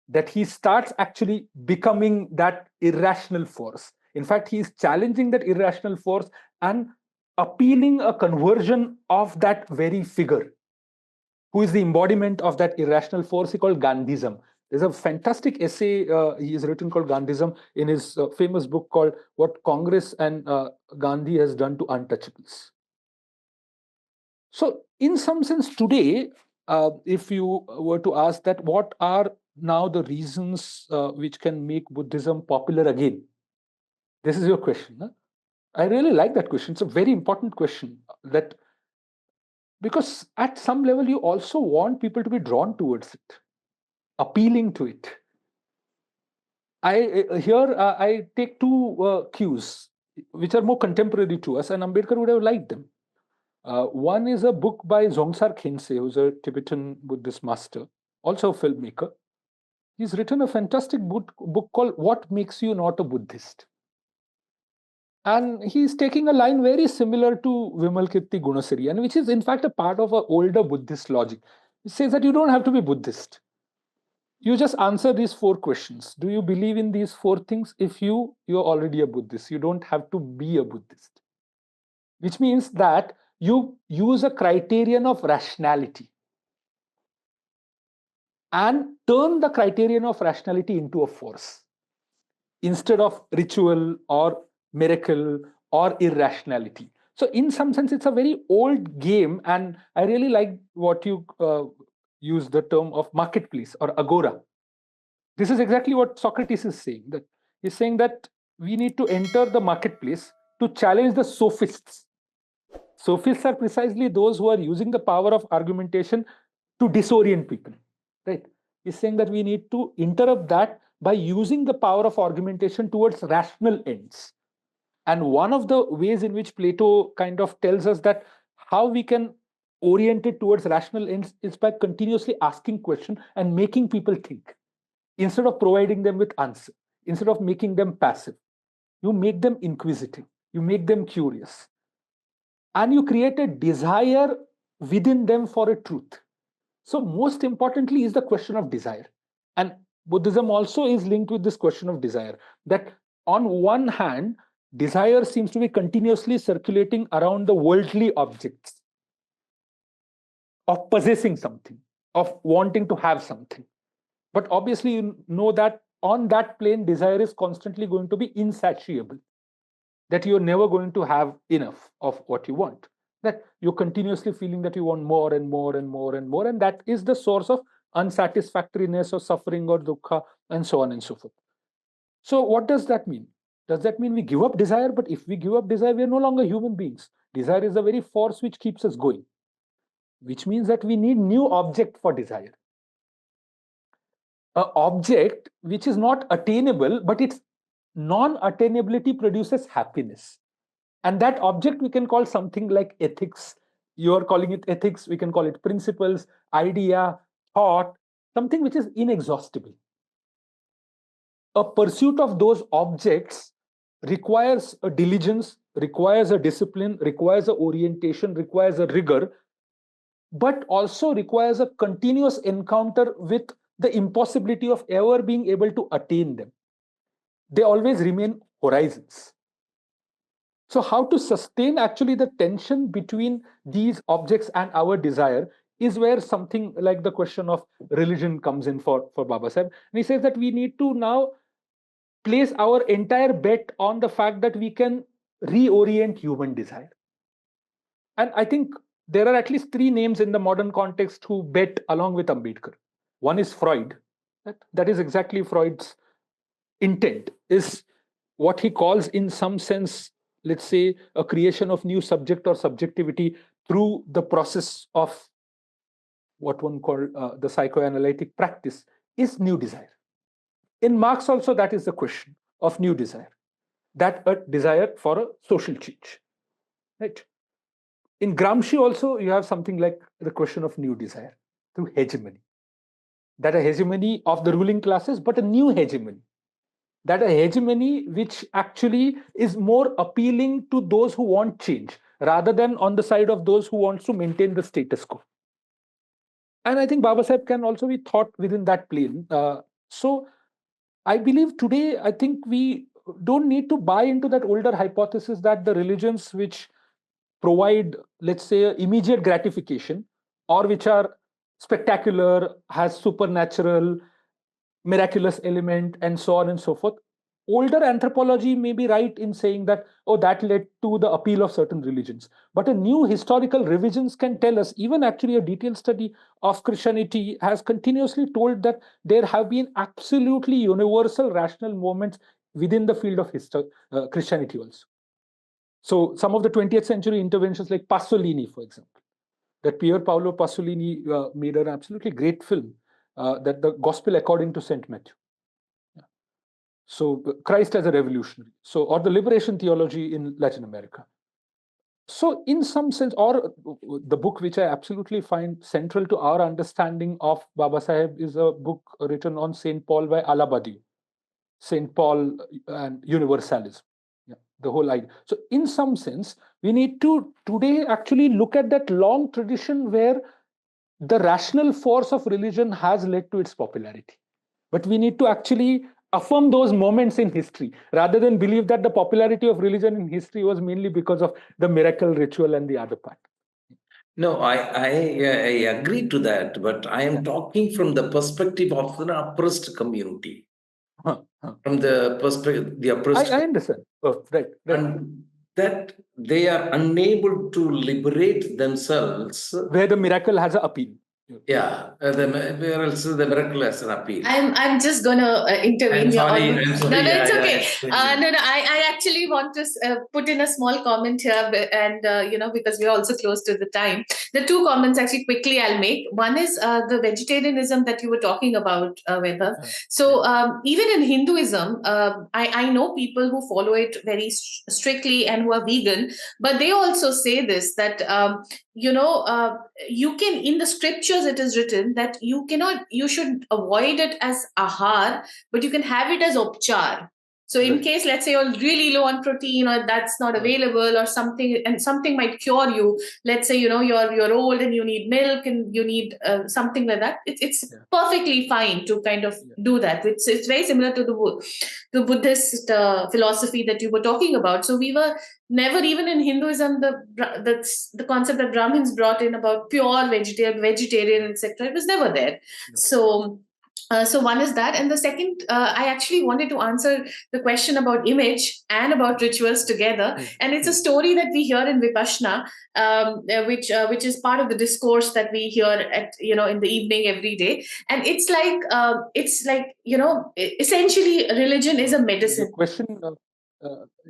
that he starts actually becoming that irrational force. In fact, he is challenging that irrational force and appealing a conversion of that very figure, who is the embodiment of that irrational force he called Gandhism. There's a fantastic essay he has written called Gandhism in his famous book called What Congress and Gandhi Has Done to Untouchables. So in some sense today, if you were to ask that what are now the reasons which can make Buddhism popular again? This is your question. Huh? I really like that question. It's a very important question, that because at some level you also want people to be drawn towards it, appealing to it. I take two cues which are more contemporary to us, and Ambedkar would have liked them. One is a book by Dzongsar Khyentse, who's a Tibetan Buddhist master, also a filmmaker. He's written a fantastic book called What Makes You Not a Buddhist? And he's taking a line very similar to Vimalkirti Gunasiri, and which is in fact a part of an older Buddhist logic. It says that you don't have to be Buddhist. You just answer these 4 questions. Do you believe in these 4 things? If you're already a Buddhist, you don't have to be a Buddhist. Which means that you use a criterion of rationality and turn the criterion of rationality into a force instead of ritual or miracle or irrationality. So in some sense, it's a very old game. And I really like what you use the term of marketplace or agora. This is exactly what Socrates is saying. That he's saying that we need to enter the marketplace to challenge the sophists. Sophists are precisely those who are using the power of argumentation to disorient people, right? He's saying that we need to interrupt that by using the power of argumentation towards rational ends. And one of the ways in which Plato kind of tells us that how we can orient it towards rational ends is by continuously asking questions and making people think. Instead of providing them with answer, instead of making them passive, you make them inquisitive, you make them curious, and you create a desire within them for a truth. So most importantly is the question of desire. And Buddhism also is linked with this question of desire, that on one hand, desire seems to be continuously circulating around the worldly objects of possessing something, of wanting to have something. But obviously, you know that on that plane, desire is constantly going to be insatiable, that you're never going to have enough of what you want, that you're continuously feeling that you want more and more and more and more. And that is the source of unsatisfactoriness or suffering or dukkha and so on and so forth. So what does that mean? Does that mean we give up desire? But if we give up desire, we are no longer human beings. Desire is the very force which keeps us going, which means that we need new object for desire. An object which is not attainable, but its non-attainability produces happiness. And that object we can call something like ethics. You're calling it ethics, we can call it principles, idea, thought, something which is inexhaustible. A pursuit of those objects requires a diligence, requires a discipline, requires a orientation, requires a rigor, but also requires a continuous encounter with the impossibility of ever being able to attain them. They always remain horizons. So how to sustain actually the tension between these objects and our desire is where something like the question of religion comes in for Baba Sahib. And he says that we need to now place our entire bet on the fact that we can reorient human desire. And I think there are at least three names in the modern context who bet along with Ambedkar. One is Freud. That is exactly Freud's intent, is what he calls in some sense, let's say, a creation of new subject or subjectivity through the process of what one called the psychoanalytic practice, is new desire. In Marx also, that is the question of new desire, that a desire for a social change, right? In Gramsci also, you have something like the question of new desire through hegemony, that a hegemony of the ruling classes, but a new hegemony, that a hegemony which actually is more appealing to those who want change rather than on the side of those who want to maintain the status quo. And I think Baba Sahib can also be thought within that plane. So I believe today, I think we don't need to buy into that older hypothesis that the religions which provide, let's say, immediate gratification, or which are spectacular, has supernatural, miraculous element, and so on and so forth. Older anthropology may be right in saying that, oh, that led to the appeal of certain religions. But a new historical revisions can tell us, even actually a detailed study of Christianity has continuously told that there have been absolutely universal rational movements within the field of Christianity also. So some of the 20th century interventions like Pasolini, for example, that Pier Paolo Pasolini made an absolutely great film, that the Gospel according to St. Matthew. So Christ as a revolutionary, so, or the liberation theology in Latin America. So in some sense, or the book which I absolutely find central to our understanding of Baba Sahib is a book written on St. Paul by Alabadi, St. Paul and Universalism, the whole idea. So in some sense, we need to today actually look at that long tradition where the rational force of religion has led to its popularity. But we need to actually affirm those moments in history rather than believe that the popularity of religion in history was mainly because of the miracle ritual and the other part. No, I agree to that, but I am talking from the perspective of an oppressed community. From the perspective, the oppressed. I understand. Oh, right. And that they are unable to liberate themselves. Where the miracle has an appeal. Yeah, where else the miracle has an appeal. I'm just gonna intervene. I'm sorry. No, it's Yeah, okay. yeah. No. I actually want to put in a small comment here, and because we're also close to the time. The two comments actually quickly I'll make. One is the vegetarianism that you were talking about, Vaibhav. So even in Hinduism, I know people who follow it very strictly and who are vegan, but they also say this that you can, in the scriptures it is written that you should avoid it as ahar, but you can have it as upchar. So in case, let's say you're really low on protein or that's not available or something, and something might cure you, let's say you're old and you need milk and you need something like that, it's perfectly fine to kind of do that. It's very similar to the Buddhist philosophy that you were talking about. So we were never, even in Hinduism, the concept that Brahmins brought in about pure vegetarian, etc., it was never there. So one is that, and the second, I actually wanted to answer the question about image and about rituals together, and it's a story that we hear in Vipassana, which is part of the discourse that we hear at in the evening every day, and it's like essentially religion is a medicine. The question.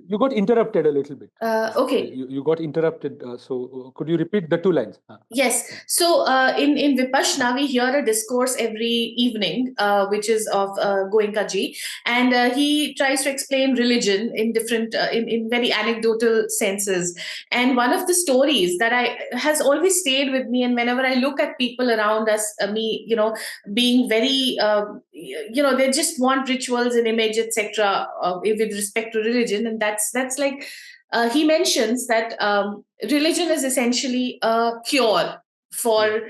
You got interrupted a little bit. Okay. You got interrupted. So could you repeat the two lines? Yes. So in Vipassana, we hear a discourse every evening, which is of Goenka ji, and he tries to explain religion in different, in very anecdotal senses. And one of the stories that has always stayed with me, and whenever I look at people around us, being very, they just want rituals and image, etc., with respect to religion, and that's like. He mentions that religion is essentially a cure for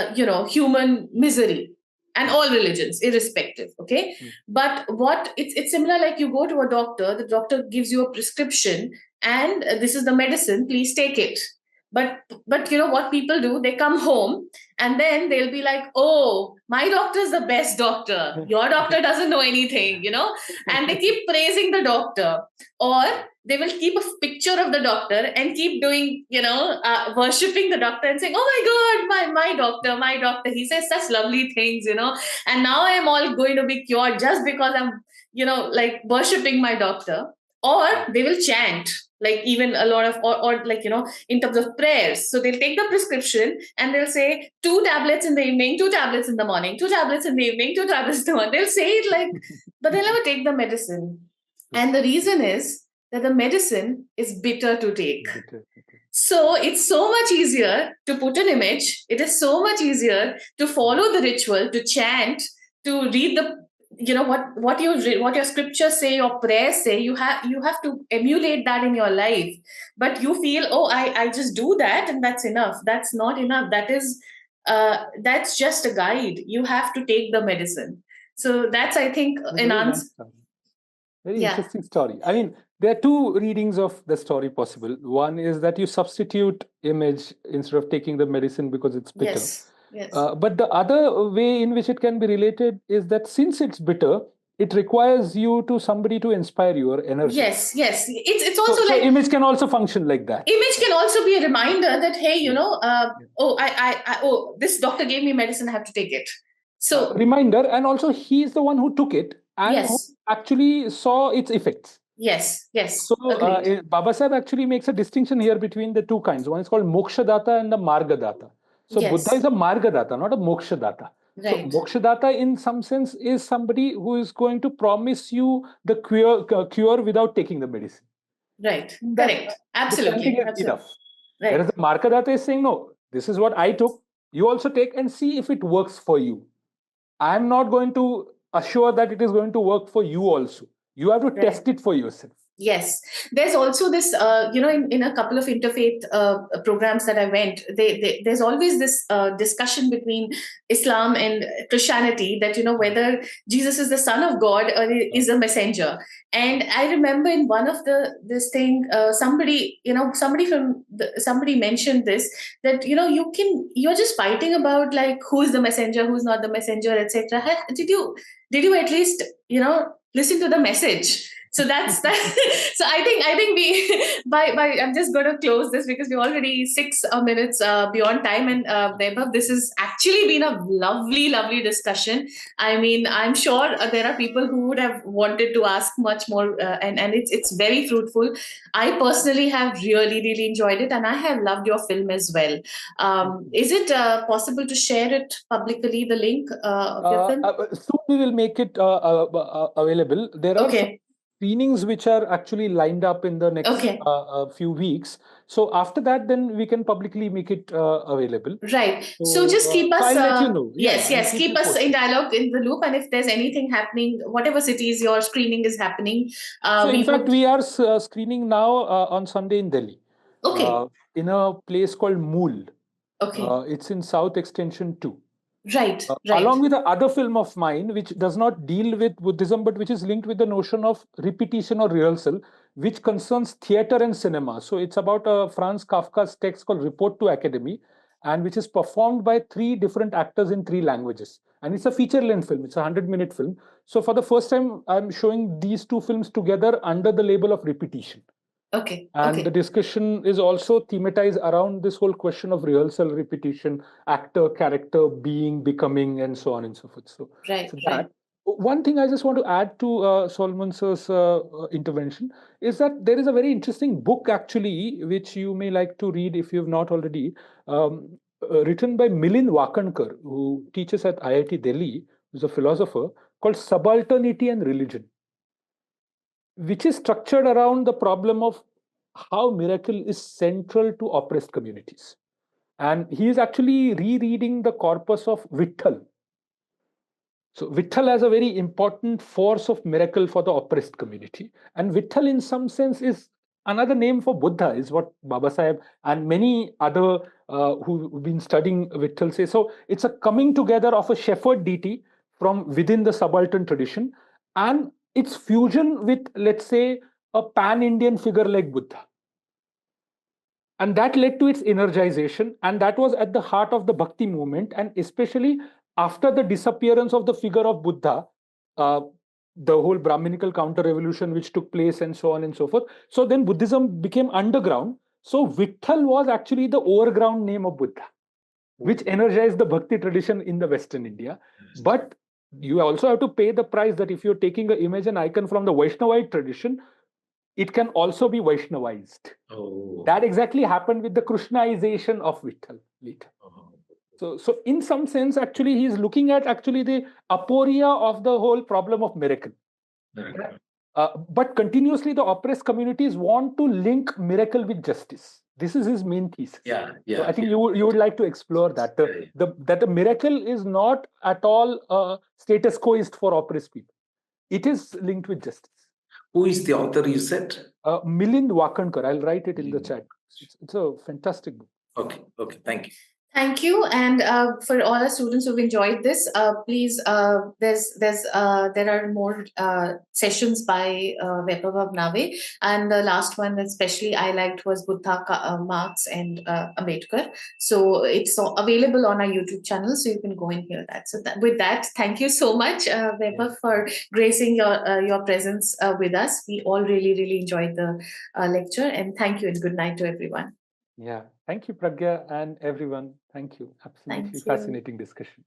human misery, and all religions irrespective. Okay. But it's similar, like you go to a doctor, the doctor gives you a prescription, and this is the medicine, please take it. But what people do, they come home and then they'll be like, oh, my doctor is the best doctor, your doctor doesn't know anything, and they keep praising the doctor, or they will keep a picture of the doctor and keep doing, worshipping the doctor and saying, oh my God, my doctor, he says such lovely things, and now I'm all going to be cured just because I'm, like worshipping my doctor. Or they will chant, like even a lot of, or like, in terms of prayers. So they'll take the prescription and they'll say 2 tablets in the evening, 2 tablets in the morning, 2 tablets in the evening, 2 tablets in the morning. They'll say it like, but they'll never take the medicine. And the reason is that the medicine is bitter to take. So it's so much easier to put an image. It is so much easier to follow the ritual, to chant, to read the, what your scriptures say, your prayers say. You have to emulate that in your life. But you feel, oh, I just do that and that's enough. That's not enough. That's just a guide. You have to take the medicine. So that's, I think, an answer. Very interesting story. I mean, there are 2 readings of the story possible. One is that you substitute image instead of taking the medicine because it's bitter. Yes. But the other way in which it can be related is that since it's bitter, it requires somebody to inspire your energy. Yes. It's also so image can also function like that. Image can also be a reminder that, hey, this doctor gave me medicine, I have to take it. So reminder, and also he's the one who took it and who actually saw its effects. Yes. So Baba Sahib actually makes a distinction here between the 2 kinds. One is called Mokshadatta and the Margadata. So Buddha is a Margadata, not a Mokshadatta. Right. So Mokshadatta in some sense is somebody who is going to promise you the cure without taking the medicine. Right. Correct. Absolutely. Enough. Right. Whereas the Margadata is saying, no, this is what I took. You also take and see if it works for you. I'm not going to assure that it is going to work for you also. You have to test it for yourself. Yes. There's also this, in a couple of interfaith programs that I went, there's always this discussion between Islam and Christianity that, whether Jesus is the son of God or is a messenger. And I remember in one of somebody mentioned this, that, you're just fighting about like, who's the messenger, who's not the messenger, etc. Did you at least, listen to the message? So that's that. So I think we by I'm just going to close this because we're already 6 minutes beyond time. And Vaibhav, this has actually been a lovely discussion. I mean, I'm sure there are people who would have wanted to ask much more, and it's very fruitful. I personally have really enjoyed it, and I have loved your film as well. Is it possible to share it publicly, the link of your film? Soon we will make it available. There are some screenings which are actually lined up in the next few weeks. So after that, then we can publicly make it available. Right. So just keep us. I'll let you know. Yes. Keep us in dialogue, in the loop, and if there's anything happening, whatever cities your screening is happening. So in fact, we are screening now on Sunday in Delhi. Okay. In a place called Mool. Okay. It's in South Extension 2. Right. Along with the other film of mine, which does not deal with Buddhism, but which is linked with the notion of repetition or rehearsal, which concerns theater and cinema. So it's about Franz Kafka's text called Report to Academy, and which is performed by 3 different actors in 3 languages. And it's a feature-length film. It's a 100-minute film. So for the first time, I'm showing these 2 films together under the label of repetition. Okay. And the discussion is also thematized around this whole question of rehearsal, repetition, actor, character, being, becoming, and so on and so forth. So, that. One thing I just want to add to Solomon sir's intervention is that there is a very interesting book actually, which you may like to read if you have not already, written by Milind Wakankar, who teaches at IIT Delhi, who's a philosopher, called Subalternity and Religion, which is structured around the problem of how miracle is central to oppressed communities. And he is actually rereading the corpus of Vitthal. So Vitthal has a very important force of miracle for the oppressed community. And Vitthal in some sense is another name for Buddha, is what Baba Sahib and many other who've been studying Vitthal say. So it's a coming together of a shepherd deity from within the subaltern tradition, and its fusion with, let's say, a pan-Indian figure like Buddha. And that led to its energization, and that was at the heart of the Bhakti movement. And especially after the disappearance of the figure of Buddha, the whole Brahminical counter-revolution which took place and so on and so forth. So then Buddhism became underground. So Vitthal was actually the overground name of Buddha, which energized the Bhakti tradition in the Western India. But you also have to pay the price that if you're taking an image and icon from the Vaishnavite tradition, it can also be Vaishnavized. That exactly happened with the Krishnaization of Vitthal later. So in some sense, actually, he is looking at actually the aporia of the whole problem of miracle. But continuously, the oppressed communities want to link miracle with justice. This is his main thesis. So I think you would like to explore that. That the miracle is not at all status quoist for oppressed people. It is linked with justice. Who is the author, you said? Milind Wakankar. I'll write it in the chat. It's a fantastic book. Okay, thank you. Thank you, and for all our students who've enjoyed this, please, there are more sessions by Vaibhav Abnave, and the last one that especially I liked was Buddha, Marx, and Ambedkar. So it's available on our YouTube channel, so you can go and hear that. So with that, thank you so much, Vaibhav, for gracing your presence with us. We all really enjoyed the lecture, and thank you, and good night to everyone. Yeah, thank you, Pragya, and everyone. Thank you. Absolutely fascinating discussion.